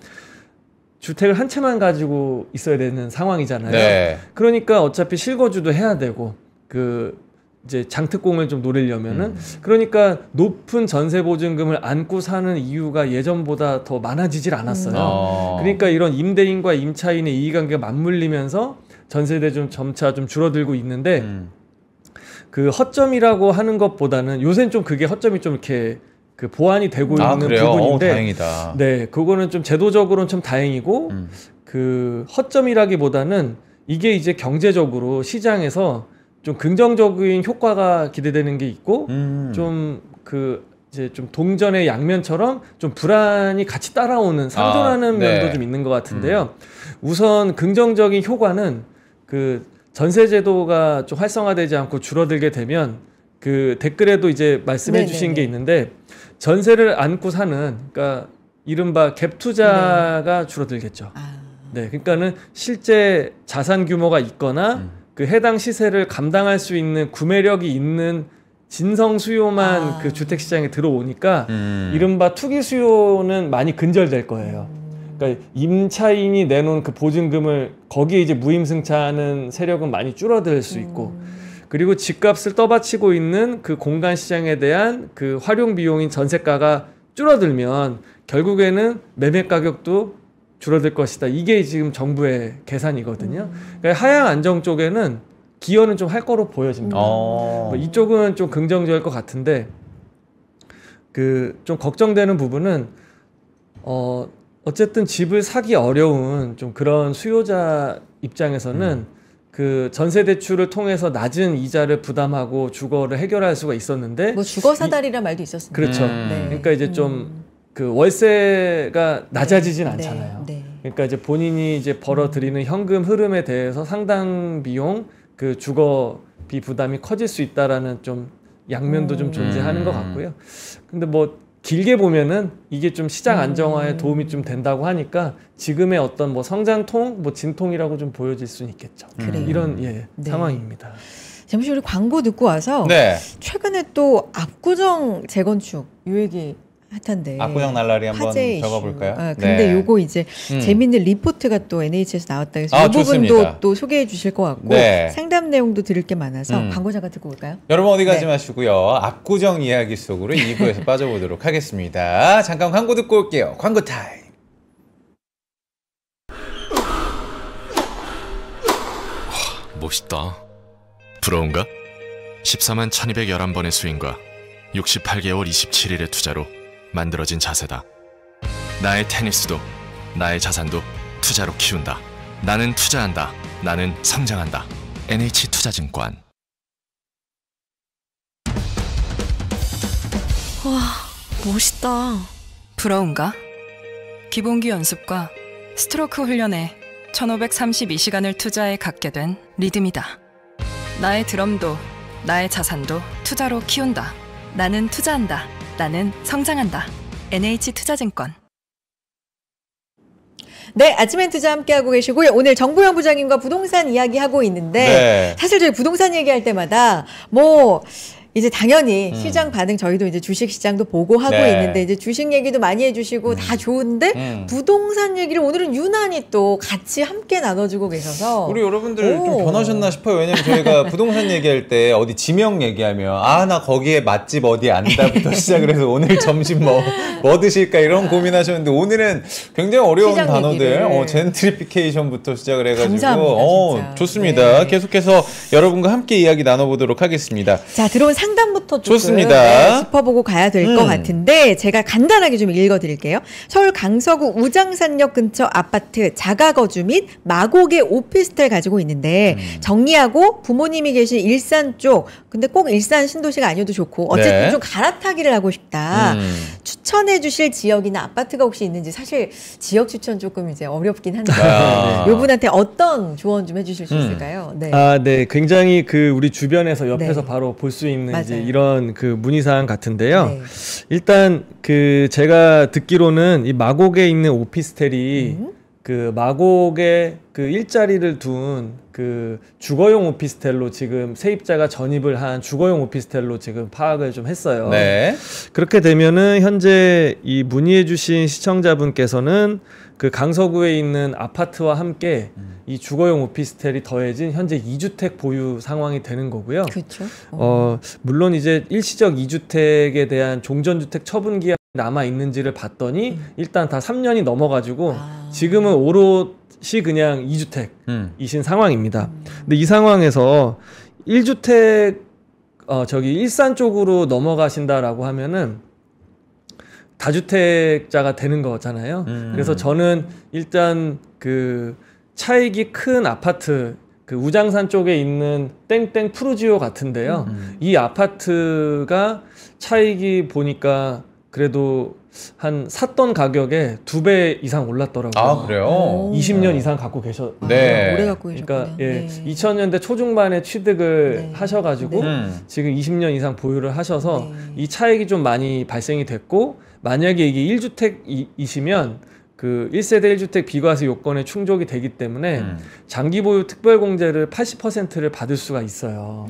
주택을 한 채만 가지고 있어야 되는 상황이잖아요. 네. 그러니까 어차피 실거주도 해야 되고 그 이제 장특공을 좀 노리려면은 그러니까 높은 전세 보증금을 안고 사는 이유가 예전보다 더 많아지질 않았어요. 그러니까 이런 임대인과 임차인의 이해관계가 맞물리면서 전세대 좀 점차 좀 줄어들고 있는데 그 허점이라고 하는 것보다는 요새는 좀 그게 허점이 좀 이렇게 그 보완이 되고 있는 그래요? 부분인데 다행이다. 네, 그거는 좀 제도적으로는 좀 다행이고 그 허점이라기보다는 이게 이제 경제적으로 시장에서 좀 긍정적인 효과가 기대되는 게 있고 좀 그 이제 좀 동전의 양면처럼 좀 불안이 같이 따라오는 상존하는 네. 면도 좀 있는 것 같은데요. 우선 긍정적인 효과는 그 전세 제도가 좀 활성화되지 않고 줄어들게 되면 그 댓글에도 이제 말씀해 주신 게 있는데 전세를 안고 사는 그러니까 이른바 갭 투자가 줄어들겠죠. 네, 그러니까는 실제 자산 규모가 있거나 그 해당 시세를 감당할 수 있는 구매력이 있는 진성 수요만 그 주택 시장에 들어오니까 이른바 투기 수요는 많이 근절될 거예요. 그러니까 임차인이 내놓은 그 보증금을 거기에 이제 무임승차하는 세력은 많이 줄어들 수 있고 그리고 집값을 떠받치고 있는 그 공간 시장에 대한 그 활용 비용인 전세가가 줄어들면 결국에는 매매 가격도 줄어들 것이다. 이게 지금 정부의 계산이거든요. 그러니까 하향 안정 쪽에는 기여는 좀 할 거로 보여집니다. 뭐 이쪽은 좀 긍정적일 것 같은데 그 좀 걱정되는 부분은 어쨌든 집을 사기 어려운 좀 그런 수요자 입장에서는 그 전세 대출을 통해서 낮은 이자를 부담하고 주거를 해결할 수가 있었는데 뭐 주거 사다리란 말도 있었습니다. 그렇죠. 네. 그러니까 이제 좀 그 월세가 낮아지진 않잖아요. 네. 그러니까 이제 본인이 이제 벌어들이는 현금 흐름에 대해서 상당 비용 그 주거비 부담이 커질 수 있다라는 좀 양면도 좀 존재하는 것 같고요. 근데 뭐 길게 보면은 이게 좀 시장 안정화에 도움이 좀 된다고 하니까 지금의 어떤 뭐 성장통, 뭐 진통이라고 좀 보여질 수는 있겠죠. 그래요. 이런 네. 상황입니다. 잠시 우리 광고 듣고 와서 네. 최근에 또 압구정 재건축 요 얘기 핫한데 압구정 날라리 한번 화제 적어볼까요? 이슈. 근데 네. 요거 이제 재밌는 리포트가 또 NH에서 나왔다 해서 이 부분도 좋습니다. 또 소개해 주실 것 같고 네. 상담 내용도 들을 게 많아서 광고 잠깐 듣고 올까요? 여러분 어디 가지 네. 마시고요. 압구정 이야기 속으로 2부에서 빠져보도록 하겠습니다. 잠깐 광고 듣고 올게요. 광고 타임. 멋있다. 부러운가? 14만 1211번의 스윙과 68개월 27일의 투자로 만들어진 자세다. 나의 테니스도 나의 자산도 투자로 키운다. 나는 투자한다. 나는 성장한다. NH투자증권. 와, 멋있다. 부러운가? 기본기 연습과 스트로크 훈련에 1532시간을 투자해 갖게 된 리듬이다. 나의 드럼도 나의 자산도 투자로 키운다. 나는 투자한다. 나는 성장한다. NH투자증권. 네, 아침엔 투자 함께하고 계시고요. 오늘 정보영 부장님과 부동산 이야기하고 있는데 네. 사실 저희 부동산 얘기할 때마다 뭐 이제 당연히 시장 반응 저희도 이제 주식 시장도 보고 하고 네. 있는데 이제 주식 얘기도 많이 해주시고 다 좋은데 부동산 얘기를 오늘은 유난히 또 같이 함께 나눠주고 계셔서 우리 여러분들 좀 오. 변하셨나 싶어요. 왜냐면 저희가 부동산 얘기할 때 어디 지명 얘기하면 아, 나 거기에 맛집 어디 안다부터 시작을 해서 오늘 점심 뭐 드실까 이런 고민하셨는데 오늘은 굉장히 어려운 시장 단어들 얘기를. 젠트리피케이션부터 시작을 해가지고 감사합니다, 진짜. 좋습니다. 네. 계속해서 여러분과 함께 이야기 나눠보도록 하겠습니다. 자, 들어온 상담부터 조금 좋습니다. 짚어보고 가야 될 것 같은데 제가 간단하게 좀 읽어드릴게요. 서울 강서구 우장산역 근처 아파트 자가거주 및 마곡의 오피스텔 가지고 있는데 정리하고 부모님이 계신 일산 쪽 근데 꼭 일산 신도시가 아니어도 좋고 어쨌든 네. 좀 갈아타기를 하고 싶다. 추천해 주실 지역이나 아파트가 혹시 있는지 사실 지역 추천 조금 이제 어렵긴 한데 아. 요분한테 어떤 조언 좀 해주실 수 있을까요? 네. 아, 네. 굉장히 그 우리 주변에서 옆에서 네. 바로 볼 수 있는 이제 맞아요. 이런 그 문의사항 같은데요. 네. 일단 그 제가 듣기로는 이 마곡에 있는 오피스텔이 그 마곡에 그 일자리를 둔 그 주거용 오피스텔로 지금 세입자가 전입을 한 주거용 오피스텔로 지금 파악을 좀 했어요. 네. 그렇게 되면은 현재 이 문의해주신 시청자분께서는 그 강서구에 있는 아파트와 함께 이 주거용 오피스텔이 더해진 현재 2주택 보유 상황이 되는 거고요. 그렇죠. 물론 이제 일시적 2주택에 대한 종전주택 처분 기한이 남아 있는지를 봤더니 일단 다 3년이 넘어가지고 지금은 오롯이 그냥 2주택이신 상황입니다. 근데 이 상황에서 1주택 저기 일산 쪽으로 넘어가신다라고 하면은 다주택자가 되는 거잖아요. 그래서 저는 일단 그 차익이 큰 아파트 그 우장산 쪽에 있는 땡땡 푸르지오 같은데요. 이 아파트가 차익이 보니까 그래도 한 샀던 가격에 2배 이상 올랐더라고요. 아, 그래요? 20년 이상 갖고 계셨. 네. 오래 갖고 계셨구나. 그러니까 예, 네. 2000년대 초중반에 취득을 네. 하셔가지고 지금 20년 이상 보유를 하셔서 네. 이 차익이 좀 많이 발생이 됐고 만약에 이게 1주택이시면 그 1세대 1주택 비과세 요건에 충족이 되기 때문에 장기 보유 특별공제를 80%를 받을 수가 있어요.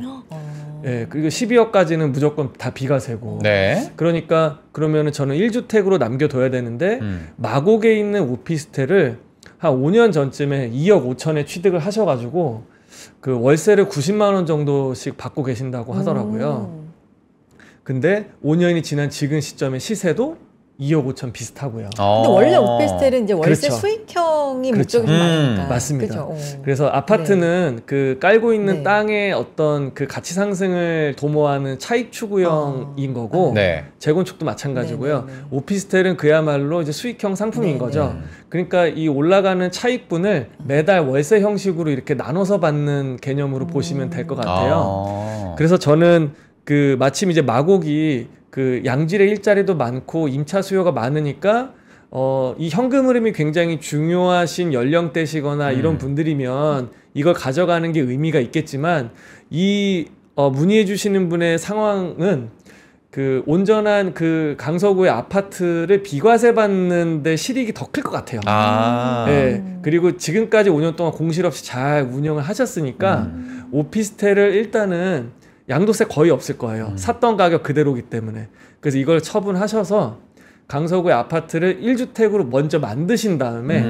예, 그리고 12억까지는 무조건 다 비과세고. 네. 그러니까 그러면은 저는 1주택으로 남겨둬야 되는데 마곡에 있는 오피스텔을 한 5년 전쯤에 2억 5천에 취득을 하셔가지고 그 월세를 90만 원 정도씩 받고 계신다고 하더라고요. 근데 5년이 지난 지금 시점의 시세도 2억 5천 비슷하고요. 근데 원래 오피스텔은 이제 월세 그렇죠. 수익형이 그렇죠. 목적이 좀 많으니까. 맞습니다. 그렇죠. 그래서 아파트는 그 깔고 있는 네. 땅의 어떤 그 가치 상승을 도모하는 차익 추구형인 거고 네. 재건축도 마찬가지고요. 네, 네, 네. 오피스텔은 그야말로 이제 수익형 상품인 네, 거죠. 그러니까 이 올라가는 차익분을 매달 월세 형식으로 이렇게 나눠서 받는 개념으로 보시면 될 것 같아요. 그래서 저는 그 마침 이제 마곡이 그 양질의 일자리도 많고 임차 수요가 많으니까 이 현금 흐름이 굉장히 중요하신 연령대시거나 이런 분들이면 이걸 가져가는 게 의미가 있겠지만 이 문의해 주시는 분의 상황은 그 온전한 그 강서구의 아파트를 비과세 받는데 실익이 더 클 것 같아요. 네, 그리고 지금까지 5년 동안 공실 없이 잘 운영을 하셨으니까 오피스텔을 일단은 양도세 거의 없을 거예요. 샀던 가격 그대로기 때문에. 그래서 이걸 처분하셔서 강서구의 아파트를 1주택으로 먼저 만드신 다음에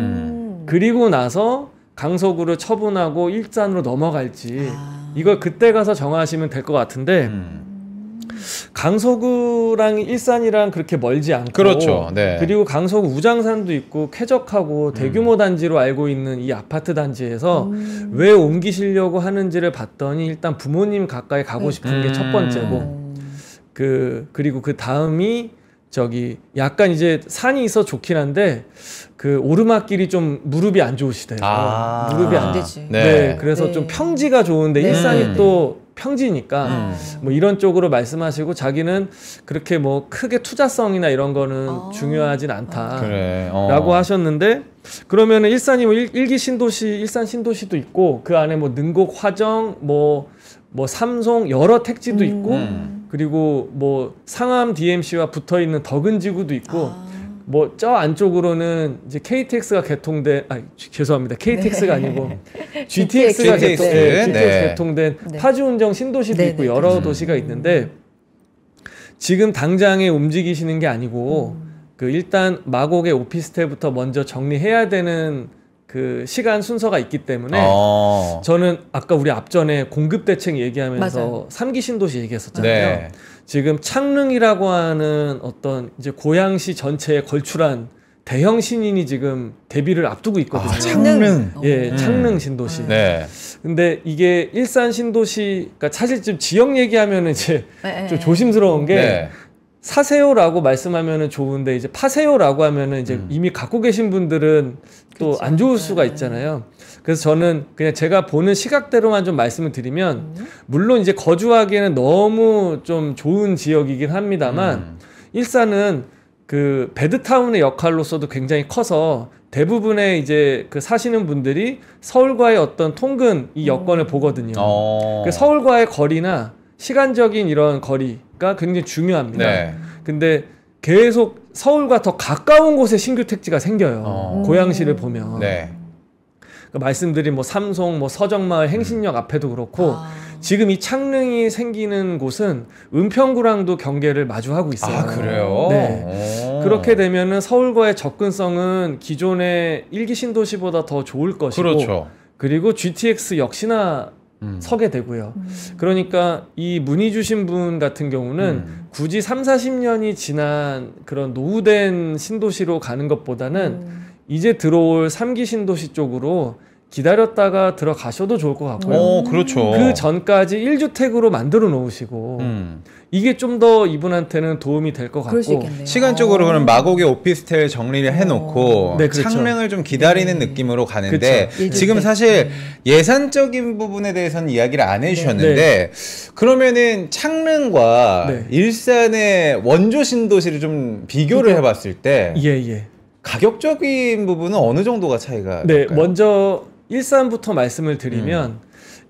그리고 나서 강서구를 처분하고 일산으로 넘어갈지 이걸 그때 가서 정하시면 될 것 같은데 강서구랑 일산이랑 그렇게 멀지 않고 그렇죠. 네. 그리고 강서구 우장산도 있고 쾌적하고 대규모 단지로 알고 있는 이 아파트 단지에서 왜 옮기시려고 하는지를 봤더니 일단 부모님 가까이 가고 싶은 게 첫 번째고 그리고 그 다음이 저기 약간 이제 산이 있어 좋긴 한데 그 오르막길이 좀 무릎이 안 좋으시대요. 무릎이 안 안 되지. 네. 그래서 좀 평지가 좋은데 일산이 또 평지니까 뭐 이런 쪽으로 말씀하시고 자기는 그렇게 뭐 크게 투자성이나 이런 거는 중요하진 않다. 그래. 라고 하셨는데 그러면은 일산이 뭐 일기 신도시, 일산 신도시도 있고 그 안에 뭐 능곡, 화정, 뭐 삼송 여러 택지도 있고 그리고 뭐 상암 DMC와 붙어 있는 덕은지구도 있고 뭐 저 안쪽으로는 이제 KTX가 개통된 죄송합니다. KTX가 아니고 GTX가 개통된 파주운정 신도시도 있고 여러 도시가 있는데 지금 당장에 움직이시는 게 아니고 그 일단 마곡의 오피스텔부터 먼저 정리해야 되는 그 시간 순서가 있기 때문에 저는 아까 우리 앞전에 공급 대책 얘기하면서 3기 신도시 얘기했었잖아요. 네. 지금 창릉이라고 하는 어떤 이제 고양시 전체에 걸출한 대형 신인이 지금 데뷔를 앞두고 있거든요. 창릉. 예, 창릉 신도시. 네. 근데 이게 일산 신도시, 그러니까 사실 좀 지역 얘기하면은 이제 좀 조심스러운 게 사세요라고 말씀하면은 좋은데 이제 파세요라고 하면은 이제 이미 갖고 계신 분들은 또 안 좋을 수가 있잖아요. 그래서 저는 그냥 제가 보는 시각대로만 좀 말씀을 드리면 물론 이제 거주하기에는 너무 좀 좋은 지역이긴 합니다만 일산은 그 배드타운의 역할로서도 굉장히 커서 대부분의 이제 그 사시는 분들이 서울과의 어떤 통근 이 여건을 보거든요. 그 서울과의 거리나 시간적인 이런 거리가 굉장히 중요합니다. 네. 근데 계속 서울과 더 가까운 곳에 신규 택지가 생겨요. 고양시를 보면. 네. 그러니까 말씀드린 뭐 삼송, 뭐 서정마을, 행신역 앞에도 그렇고 지금 이 창릉이 생기는 곳은 은평구랑도 경계를 마주하고 있어요. 그래요? 네. 그렇게 되면은 서울과의 접근성은 기존의 일기 신도시보다 더 좋을 것이고, 그렇죠. 그리고 GTX 역시나 서게 되고요. 그러니까 이 문의 주신 분 같은 경우는 굳이 3, 40년이 지난 그런 노후된 신도시로 가는 것보다는 이제 들어올 3기 신도시 쪽으로 기다렸다가 들어가셔도 좋을 것 같고요. 그렇죠. 그 전까지 1주택으로 만들어 놓으시고 이게 좀 더 이분한테는 도움이 될 것 같고 시간적으로 그럼 마곡의 오피스텔 정리를 해놓고 네, 그렇죠. 창릉을 좀 기다리는 느낌으로 가는데 그렇죠. 지금 사실 예산적인 부분에 대해서는 이야기를 안 해주셨는데 그러면은 창릉과 일산의 원조 신도시를 좀 비교를 해봤을 때 가격적인 부분은 어느 정도가 차이가 될까요? 먼저 일산부터 말씀을 드리면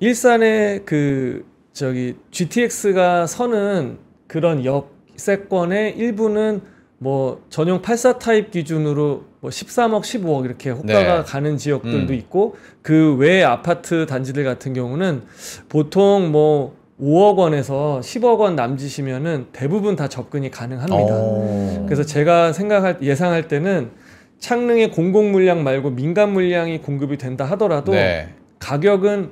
일산의 그 저기 GTX가 서는 그런 역세권의 일부는 뭐 전용 84 타입 기준으로 뭐 13억, 15억 이렇게 호가가 가는 지역들도 있고 그 외 아파트 단지들 같은 경우는 보통 뭐 5억 원에서 10억 원 남짓이면은 대부분 다 접근이 가능합니다. 그래서 제가 예상할 때는 창릉의 공공 물량 말고 민간 물량이 공급이 된다 하더라도 가격은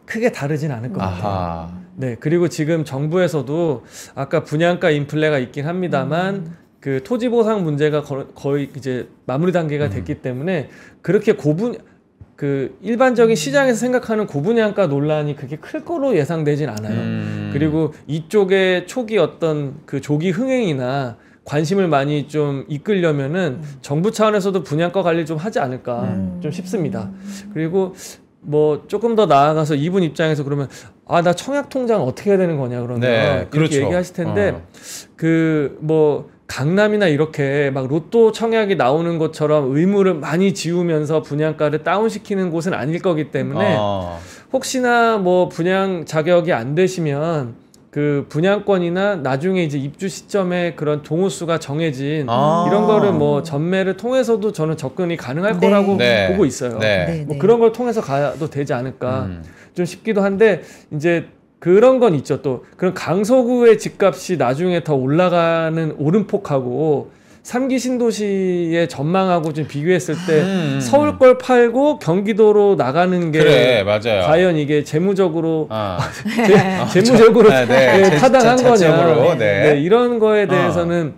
크게 다르진 않을 것 같아요. 네, 그리고 지금 정부에서도 아까 분양가 인플레가 있긴 합니다만 그 토지 보상 문제가 거의 이제 마무리 단계가 됐기 때문에 그렇게 그 일반적인 시장에서 생각하는 고분양가 논란이 그렇게 클 거로 예상되진 않아요. 그리고 이쪽에 초기 어떤 그 조기 흥행이나 관심을 많이 좀 이끌려면은 정부 차원에서도 분양가 관리를 좀 하지 않을까 좀 싶습니다. 그리고 뭐 조금 더 나아가서 이분 입장에서 그러면 나 청약 통장 어떻게 해야 되는 거냐 그러면 이렇게 그렇죠. 얘기하실 텐데 그 뭐 강남이나 이렇게 막 로또 청약이 나오는 것처럼 의무를 많이 지우면서 분양가를 다운시키는 곳은 아닐 거기 때문에 혹시나 뭐 분양 자격이 안 되시면 그 분양권이나 나중에 이제 입주 시점에 그런 동호수가 정해진 이런 거를 뭐 전매를 통해서도 저는 접근이 가능할 거라고 보고 있어요. 뭐 그런 걸 통해서 가도 되지 않을까 좀 싶기도 한데 이제 그런 건 있죠. 또 그런 강서구의 집값이 나중에 더 올라가는 오름폭하고 3기 신도시의 전망하고 좀 비교했을 때 서울 걸 팔고 경기도로 나가는 게 그래, 맞아요. 과연 이게 재무적으로 아. 재무적으로 네, 타당한 거냐. 자체적으로, 네. 이런 거에 대해서는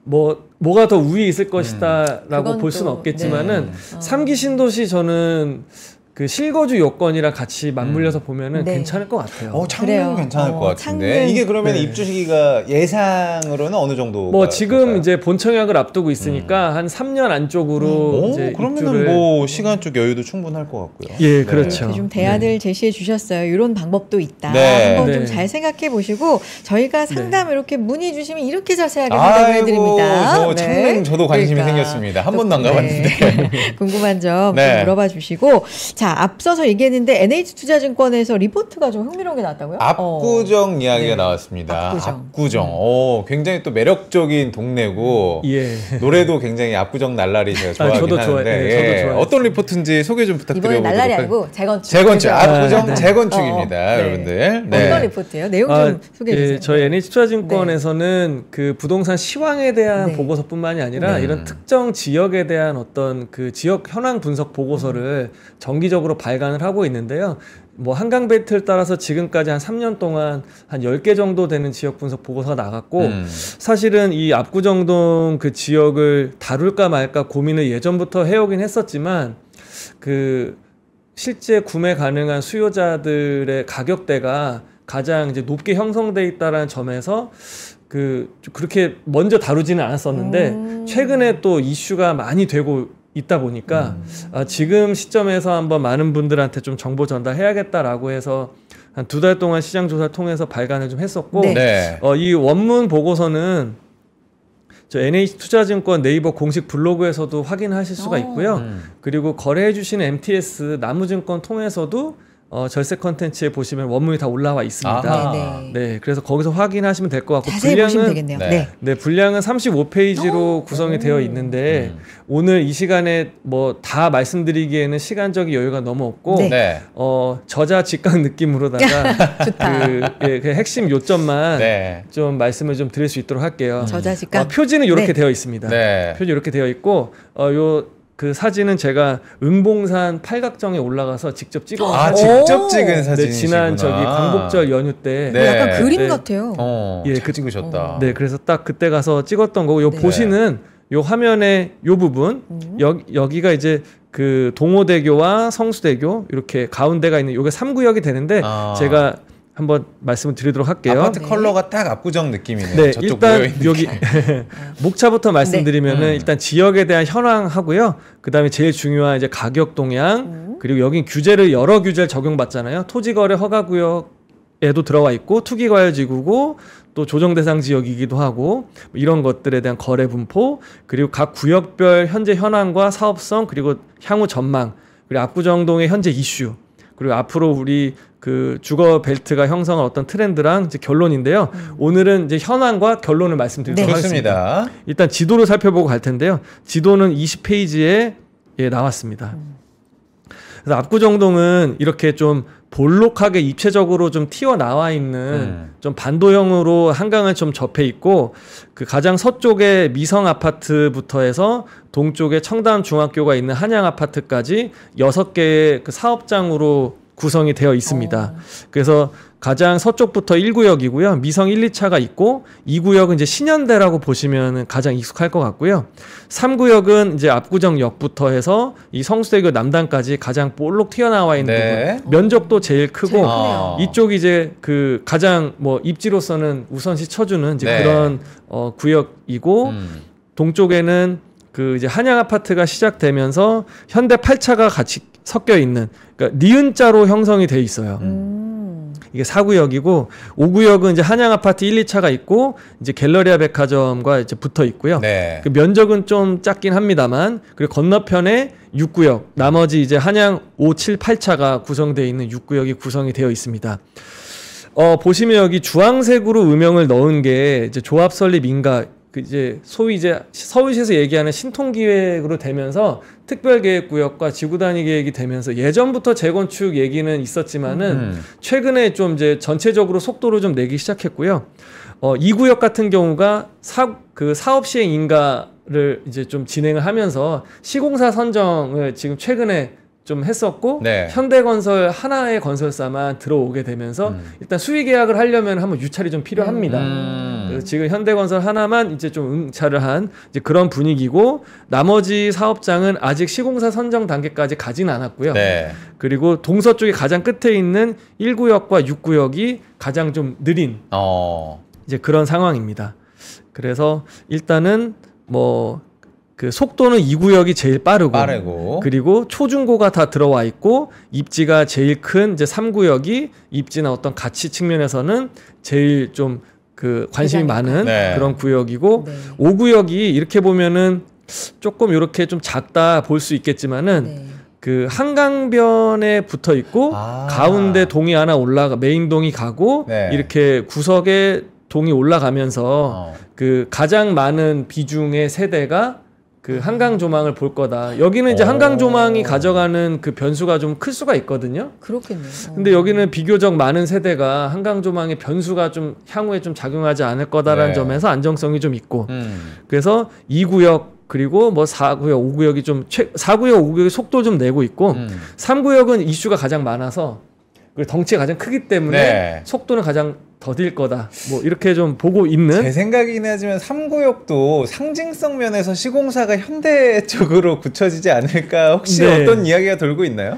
뭐가 더 우위에 있을 것이다라고 그건 볼 수는 또, 없겠지만은 네. 3기 신도시 저는 그 실거주 요건이랑 같이 맞물려서 보면은 네. 괜찮을 것 같아요. 창릉 그래요. 괜찮을 것 같은데 창릉. 이게 그러면 네. 입주 시기가 예상으로는 어느 정도? 뭐 지금 이제 본청약을 앞두고 있으니까 한 3년 안쪽으로 이제 그러면은 입주를 뭐 시간적 여유도 충분할 것 같고요. 예, 그렇죠. 이렇게 좀 대안을 제시해 주셨어요. 이런 방법도 있다. 네. 한번 네. 좀 잘 생각해 보시고 저희가 상담 이렇게 문의 주시면 이렇게 자세하게 아이고, 상담해 드립니다. 저 창릉 저도 관심이 그러니까. 생겼습니다. 한 또, 번도 안 가봤는데. 네. 궁금한 점 네. 좀 물어봐 주시고 자 앞서서 얘기했는데 NH투자증권에서 리포트가 좀 흥미로운 게 나왔다고요? 압구정 이야기가 네. 나왔습니다. 압구정. 압구정. 굉장히 또 매력적인 동네고 예. 노래도 굉장히 압구정 날라리 제가 좋아하긴 저도 하는데 좋아해요. 네, 저도 좋아해요. 어떤 리포트인지 소개 좀 이번엔 부탁드려보도록 날라리 할게요. 아니고 재건축. 재건축. 압구정 네. 재건축입니다. 네. 여러분들. 어떤 리포트예요? 내용 좀 소개해 주세요. 예, 저희 NH투자증권에서는 그 부동산 시황에 대한 네. 보고서뿐만이 아니라 네. 이런 특정 지역에 대한 어떤 그 지역 현황 분석 보고서를 정기적으로 발간을 하고 있는데요. 뭐 한강 벨트를 따라서 지금까지 한 3년 동안 한 10개 정도 되는 지역 분석 보고서가 나갔고 사실은 이 압구정동 그 지역을 다룰까 말까 고민을 예전부터 해오긴 했었지만 그 실제 구매 가능한 수요자들의 가격대가 가장 이제 높게 형성돼 있다라는 점에서 그렇게 먼저 다루지는 않았었는데 최근에 또 이슈가 많이 되고 있다 보니까 지금 시점에서 한번 많은 분들한테 좀 정보 전달해야겠다라고 해서 한 2달 동안 시장 조사를 통해서 발간을 좀 했었고 네. 네. 이 원문 보고서는 저 NH투자증권 네이버 공식 블로그에서도 확인하실 수가 있고요. 그리고 거래해 주시는 MTS 나무증권 통해서도 절세 컨텐츠에 보시면 원문이 다 올라와 있습니다. 아하. 네, 그래서 거기서 확인하시면 될 것 같고 자세히 보시면 되겠네요. 네. 네, 분량은 35페이지로 구성이 되어 있는데 오늘 이 시간에 뭐 다 말씀드리기에는 시간적인 여유가 너무 없고 네. 네. 저자 직강 느낌으로다가 좋다. 그 핵심 요점만 네. 좀 말씀을 좀 드릴 수 있도록 할게요. 저자직감. 표지는 이렇게 네. 되어 있습니다. 네. 표지 이렇게 되어 있고 그 사진은 제가 은봉산 팔각정에 올라가서 직접 찍어 아, 사진. 직접 찍은 사진이시구나. 지난 광복절 연휴 때 네. 약간 그림 네. 같아요. 예, 잘 찍으셨다. 네, 그래서 딱 그때 가서 찍었던 거고 요 네. 보시는 요 화면의 요 부분 여기가 이제 그 동호대교와 성수대교 이렇게 가운데가 있는 요게 3구역이 되는데 제가 한번 말씀을 드리도록 할게요. 아파트 네. 컬러가 딱 압구정 느낌이네요. 네, 저쪽 일단 모여있는 여기 게. 목차부터 말씀드리면은 네. 일단 지역에 대한 현황하고요. 그다음에 제일 중요한 이제 가격 동향 그리고 여긴 규제를 여러 규제를 적용받잖아요. 토지거래 허가구역에도 들어와 있고 투기과열지구고 또 조정대상 지역이기도 하고 이런 것들에 대한 거래 분포 그리고 각 구역별 현재 현황과 사업성 그리고 향후 전망 그리고 압구정동의 현재 이슈 그리고 앞으로 우리 그 주거 벨트가 형성한 어떤 트렌드랑 이제 결론인데요. 오늘은 이제 현황과 결론을 말씀드리도록 네. 하겠습니다. 좋습니다. 일단 지도를 살펴보고 갈 텐데요. 지도는 20페이지에 나왔습니다. 그래서 압구정동은 이렇게 좀 볼록하게 입체적으로 좀 튀어나와 있는 좀 반도형으로 한강을 좀 접해 있고 그 가장 서쪽에 미성 아파트부터 해서 동쪽에 청담 중학교가 있는 한양 아파트까지 6개의 그 사업장으로 구성이 되어 있습니다. 그래서 가장 서쪽부터 1구역이고요. 미성 1, 2차가 있고 2구역은 이제 신현대라고 보시면 가장 익숙할 것 같고요. 3구역은 이제 압구정역부터 해서 이 성수대교 남단까지 가장 볼록 튀어나와 있는 네. 부분. 면적도 제일 크고 제일 크네요. 이쪽이 이제 그 가장 뭐 입지로서는 우선시 쳐주는 이제 네. 그런 구역이고 동쪽에는 그 이제 한양 아파트가 시작되면서 현대 8차가 같이 섞여 있는 그러니까 니은자로 형성이 돼 있어요. 이게 4구역이고 5구역은 이제 한양 아파트 1, 2차가 있고 이제 갤러리아 백화점과 이제 붙어 있고요. 네. 그 면적은 좀 작긴 합니다만 그리고 건너편에 6구역 나머지 이제 한양 5, 7, 8차가 구성되어 있는 6구역이 구성이 되어 있습니다. 보시면 여기 주황색으로 음영을 넣은 게 이제 조합 설립 인가 그 이제 소위 이제 서울시에서 얘기하는 신통기획으로 되면서 특별계획구역과 지구단위 계획이 되면서 예전부터 재건축 얘기는 있었지만은 최근에 좀 이제 전체적으로 속도를 좀 내기 시작했고요. 2구역 같은 경우가 그 사업 시행 인가를 이제 좀 진행을 하면서 시공사 선정을 지금 최근에 좀 했었고 네. 현대건설 하나의 건설사만 들어오게 되면서 일단 수의 계약을 하려면 한번 유찰이 좀 필요합니다. 그래서 지금 현대건설 하나만 이제 좀 응찰을 한 이제 그런 분위기고 나머지 사업장은 아직 시공사 선정 단계까지 가지는 않았고요. 네. 그리고 동서쪽에 가장 끝에 있는 1구역과 6구역이 가장 좀 느린 이제 그런 상황입니다. 그래서 일단은 뭐 그 속도는 2구역이 제일 빠르고 그리고 초중고가 다 들어와 있고 입지가 제일 큰 이제 3구역이 입지나 어떤 가치 측면에서는 제일 좀 그 관심이 많은 네. 그런 구역이고 네. 5구역이 이렇게 보면은 조금 이렇게 좀 작다 볼 수 있겠지만은 네. 그 한강변에 붙어 있고 가운데 동이 하나 올라가 메인 동이 가고 네. 이렇게 구석에 동이 올라가면서 그 가장 많은 비중의 세대가 그 한강 조망을 볼 거다. 여기는 이제 한강 조망이 가져가는 그 변수가 좀 클 수가 있거든요. 그렇겠네요. 근데 여기는 비교적 많은 세대가 한강 조망의 변수가 좀 향후에 좀 작용하지 않을 거다라는 네. 점에서 안정성이 좀 있고. 그래서 2구역 그리고 뭐 4구역, 5구역이 좀 4구역, 5구역이 속도 좀 내고 있고 3구역은 이슈가 가장 많아서 그리고 덩치가 가장 크기 때문에 네. 속도는 가장 더딜 거다. 뭐 이렇게 좀 보고 있는 제 생각이긴 하지만 3구역도 상징성 면에서 시공사가 현대 쪽으로 굳혀지지 않을까 혹시 네. 어떤 이야기가 돌고 있나요?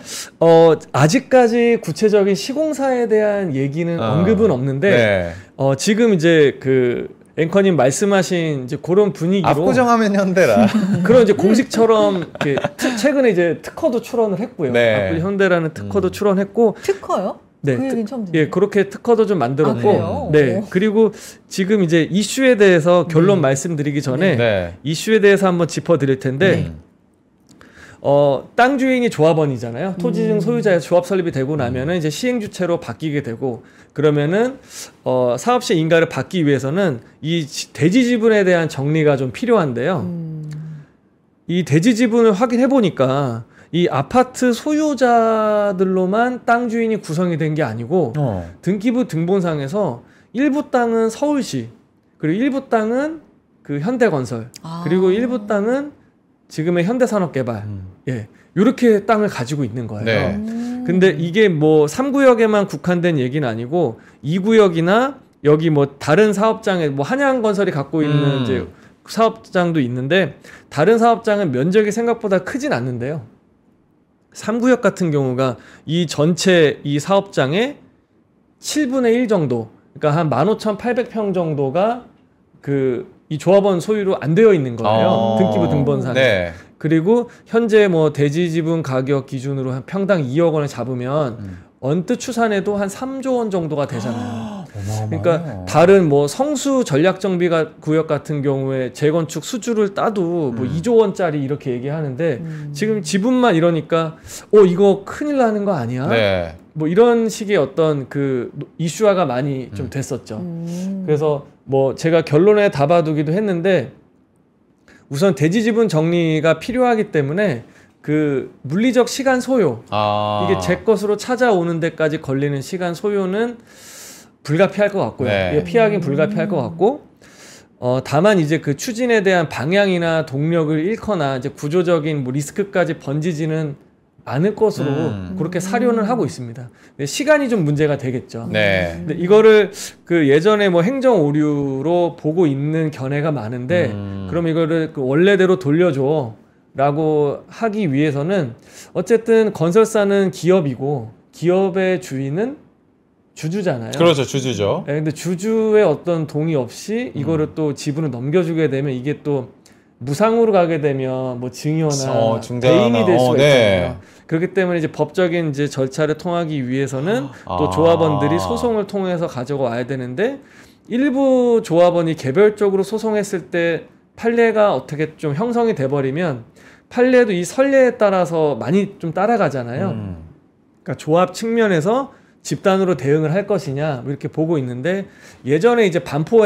아직까지 구체적인 시공사에 대한 얘기는 언급은 없는데 네. 지금 이제 그 앵커님 말씀하신 이제 그런 분위기로 압구정하면 현대라. 그런 이제 공식처럼 이렇게 최근에 이제 특허도 출원을 했고요. 네. 압구정 현대라는 특허도 출원했고 특허요? 네, 그 얘기는 처음 듣네요. 예, 그렇게 특허도 좀 만들었고, 그래요? 네, 오. 그리고 지금 이제 이슈에 대해서 결론 말씀드리기 전에 네. 이슈에 대해서 한번 짚어드릴 텐데, 땅 주인이 조합원이잖아요. 토지증 소유자의 조합 설립이 되고 나면은 이제 시행 주체로 바뀌게 되고, 그러면은 사업시 인가를 받기 위해서는 이 대지 지분에 대한 정리가 좀 필요한데요. 이 대지 지분을 확인해 보니까. 이 아파트 소유자들로만 땅 주인이 구성이 된 게 아니고 등기부 등본상에서 일부 땅은 서울시 그리고 일부 땅은 그 현대건설 그리고 일부 땅은 지금의 현대산업개발 예 이렇게 땅을 가지고 있는 거예요. 네. 근데 이게 뭐 3구역에만 국한된 얘기는 아니고 2구역이나 여기 뭐 다른 사업장에 뭐 한양건설이 갖고 있는 이제 사업장도 있는데 다른 사업장은 면적이 생각보다 크진 않는데요. 3구역 같은 경우가 이 전체 이 사업장의 7분의 1 정도, 그러니까 한 15,800평 정도가 그 이 조합원 소유로 안 되어 있는 거예요. 등기부 등본상에. 네. 그리고 현재 뭐 대지 지분 가격 기준으로 한 평당 2억 원을 잡으면 언뜻 추산해도 한 3조 원 정도가 되잖아요. 그러니까 다른 뭐 성수 전략정비가 구역 같은 경우에 재건축 수주를 따도 뭐 2조 원짜리 이렇게 얘기하는데 지금 지분만 이러니까 이거 큰일 나는 거 아니야? 네. 뭐 이런 식의 어떤 그 이슈화가 많이 좀 됐었죠. 그래서 뭐 제가 결론에 답아두기도 했는데 우선 대지 지분 정리가 필요하기 때문에 그 물리적 시간 소요 이게 제 것으로 찾아오는 데까지 걸리는 시간 소요는 불가피할 것 같고요. 네. 예, 피하긴 불가피할 것 같고 다만 이제 그 추진에 대한 방향이나 동력을 잃거나 이제 구조적인 뭐 리스크까지 번지지는 않을 것으로 그렇게 사료는 하고 있습니다. 근데 시간이 좀 문제가 되겠죠. 네. 근데 이거를 그 예전에 뭐 행정 오류로 보고 있는 견해가 많은데 그럼 이거를 그 원래대로 돌려줘. 라고 하기 위해서는 어쨌든 건설사는 기업이고 기업의 주인은 주주잖아요. 그렇죠. 주주죠. 네, 근데 주주의 어떤 동의 없이 이거를 또 지분을 넘겨주게 되면 이게 또 무상으로 가게 되면 뭐 증여나 배임이 될 수가 있잖아요. 그렇기 때문에 이제 법적인 이제 절차를 통하기 위해서는 또 조합원들이 소송을 통해서 가져와야 되는데 일부 조합원이 개별적으로 소송했을 때 판례가 어떻게 좀 형성이 돼버리면 판례도 이 선례에 따라서 많이 좀 따라가잖아요. 그러니까 조합 측면에서 집단으로 대응을 할 것이냐 뭐 이렇게 보고 있는데 예전에 이제 반포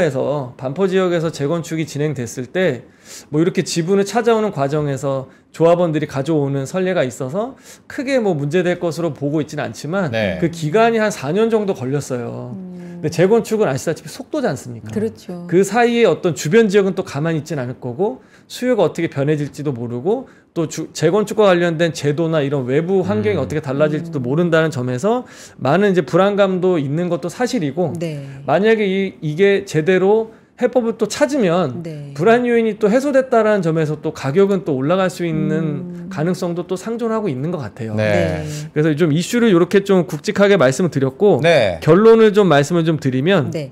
지역에서 재건축이 진행됐을 때 뭐 이렇게 지분을 찾아오는 과정에서 조합원들이 가져오는 선례가 있어서 크게 뭐 문제될 것으로 보고 있지는 않지만 네. 그 기간이 한 4년 정도 걸렸어요. 근데 재건축은 아시다시피 속도지 않습니까? 그렇죠. 그 사이에 어떤 주변 지역은 또 가만히 있진 않을 거고 수요가 어떻게 변해질지도 모르고 또 재건축과 관련된 제도나 이런 외부 환경이 어떻게 달라질지도 모른다는 점에서 많은 이제 불안감도 있는 것도 사실이고 네. 만약에 이게 제대로 해법을 또 찾으면 네. 불안 요인이 또 해소됐다라는 점에서 또 가격은 또 올라갈 수 있는 가능성도 또 상존하고 있는 것 같아요. 네. 그래서 좀 이슈를 이렇게 좀 굵직하게 말씀을 드렸고 네. 결론을 좀 말씀을 좀 드리면 네.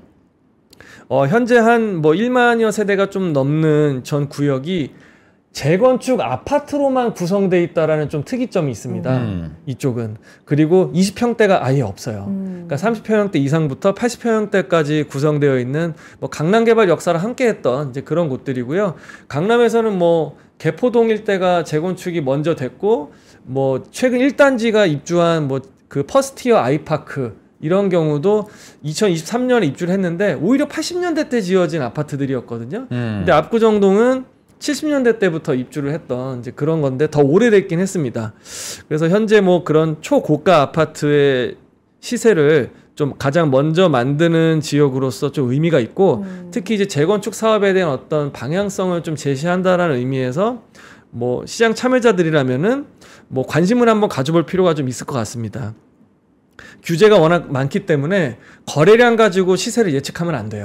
현재 한 뭐 1만여 세대가 좀 넘는 전 구역이 재건축 아파트로만 구성돼 있다라는 좀 특이점이 있습니다. 이쪽은. 그리고 20평대가 아예 없어요. 그러니까 30평대 이상부터 80평대까지 구성되어 있는 뭐 강남 개발 역사를 함께했던 이제 그런 곳들이고요. 강남에서는 뭐 개포동 일대가 재건축이 먼저 됐고 뭐 최근 1단지가 입주한 뭐 그 퍼스티어 아이파크 이런 경우도 2023년에 입주를 했는데 오히려 80년대 때 지어진 아파트들이었거든요. 근데 압구정동은 70년대 때부터 입주를 했던 이제 그런 건데 더 오래됐긴 했습니다. 그래서 현재 뭐 그런 초고가 아파트의 시세를 좀 가장 먼저 만드는 지역으로서 좀 의미가 있고 특히 이제 재건축 사업에 대한 어떤 방향성을 좀 제시한다라는 의미에서 뭐 시장 참여자들이라면은 뭐 관심을 한번 가져볼 필요가 좀 있을 것 같습니다. 규제가 워낙 많기 때문에 거래량 가지고 시세를 예측하면 안 돼요.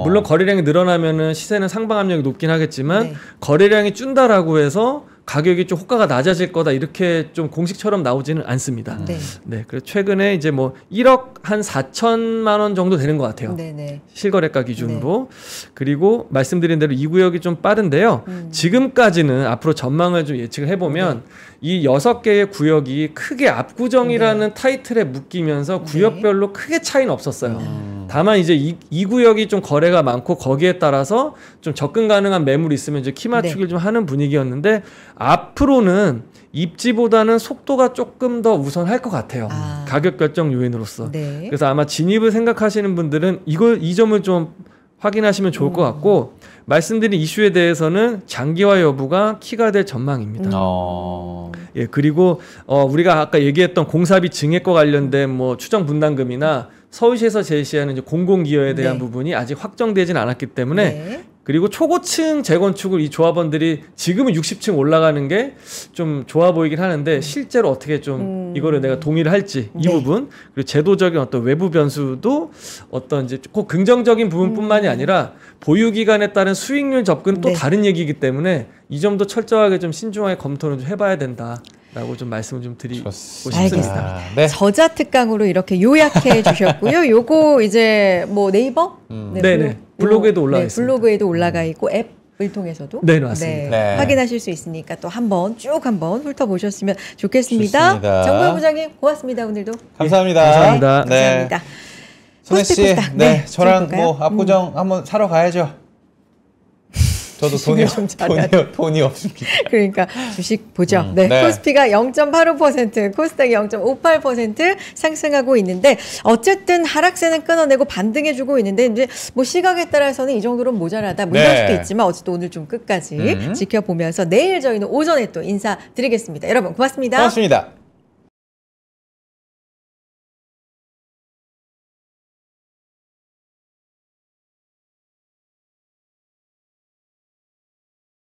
물론 거래량이 늘어나면은 시세는 상방 압력이 높긴 하겠지만 네. 거래량이 준다라고 해서 가격이 좀 호가가 낮아질 거다 이렇게 좀 공식처럼 나오지는 않습니다. 네. 네, 그래서 최근에 이제 뭐 1억 한 4천만 원 정도 되는 것 같아요. 네네. 실거래가 기준으로. 그리고 말씀드린 대로 이 구역이 좀 빠른데요. 지금까지는 앞으로 전망을 좀 예측을 해보면 이 6개의 구역이 크게 압구정이라는 타이틀에 묶이면서 구역별로 크게 차이는 없었어요. 다만 이제 이 구역이 좀 거래가 많고 거기에 따라서 좀 접근 가능한 매물이 있으면 이제 키 맞추기를 좀 하는 분위기였는데 앞으로는 입지보다는 속도가 조금 더 우선할 것 같아요. 가격 결정 요인으로서. 네. 그래서 아마 진입을 생각하시는 분들은 이 점을 좀 확인하시면 좋을 것 같고 말씀드린 이슈에 대해서는 장기화 여부가 키가 될 전망입니다. 예, 그리고 우리가 아까 얘기했던 공사비 증액과 관련된 뭐 추정 분담금이나 서울시에서 제시하는 이제 공공기여에 대한 네. 부분이 아직 확정되진 않았기 때문에 네. 그리고 초고층 재건축을 이 조합원들이 지금은 60층 올라가는 게 좀 좋아 보이긴 하는데 실제로 어떻게 좀 이거를 내가 동의를 할지 이 네. 부분 그리고 제도적인 어떤 외부 변수도 어떤 이제 꼭 긍정적인 부분뿐만이 아니라 보유 기간에 따른 수익률 접근 또 네. 다른 얘기이기 때문에 이 점도 철저하게 좀 신중하게 검토를 좀 해봐야 된다라고 좀 말씀을 좀 드리고 싶습니다. 알겠습니다. 네. 저자 특강으로 이렇게 요약해 주셨고요. 요거 이제 뭐 네이버? 네네. 블로그에도 올라가 있습니다. 블로그에도 올라가 있고 앱을 통해서도 네, 맞습니다. 네. 확인하실 수 있으니까 또 쭉 한번 훑어보셨으면 좋겠습니다. 좋습니다. 정보영 부장님 고맙습니다. 오늘도. 감사합니다. 감사합니다. 네. 감사합니다. 손혜 씨, 코스피 네, 저랑 볼까요? 뭐 압구정 한번 사러 가야죠. 저도 좀 잘해야 돈이 없습니다. 그러니까 주식 보죠. 음, 네, 네. 코스피가 0.85%, 코스닥이 0.58% 상승하고 있는데 어쨌든 하락세는 끊어내고 반등해주고 있는데 이제 뭐 시각에 따라서는 이 정도로는 모자라다 뭐 이럴 네. 수도 있지만 어쨌든 오늘 좀 끝까지 지켜보면서 내일 저희는 오전에 또 인사드리겠습니다. 여러분 고맙습니다. 고맙습니다.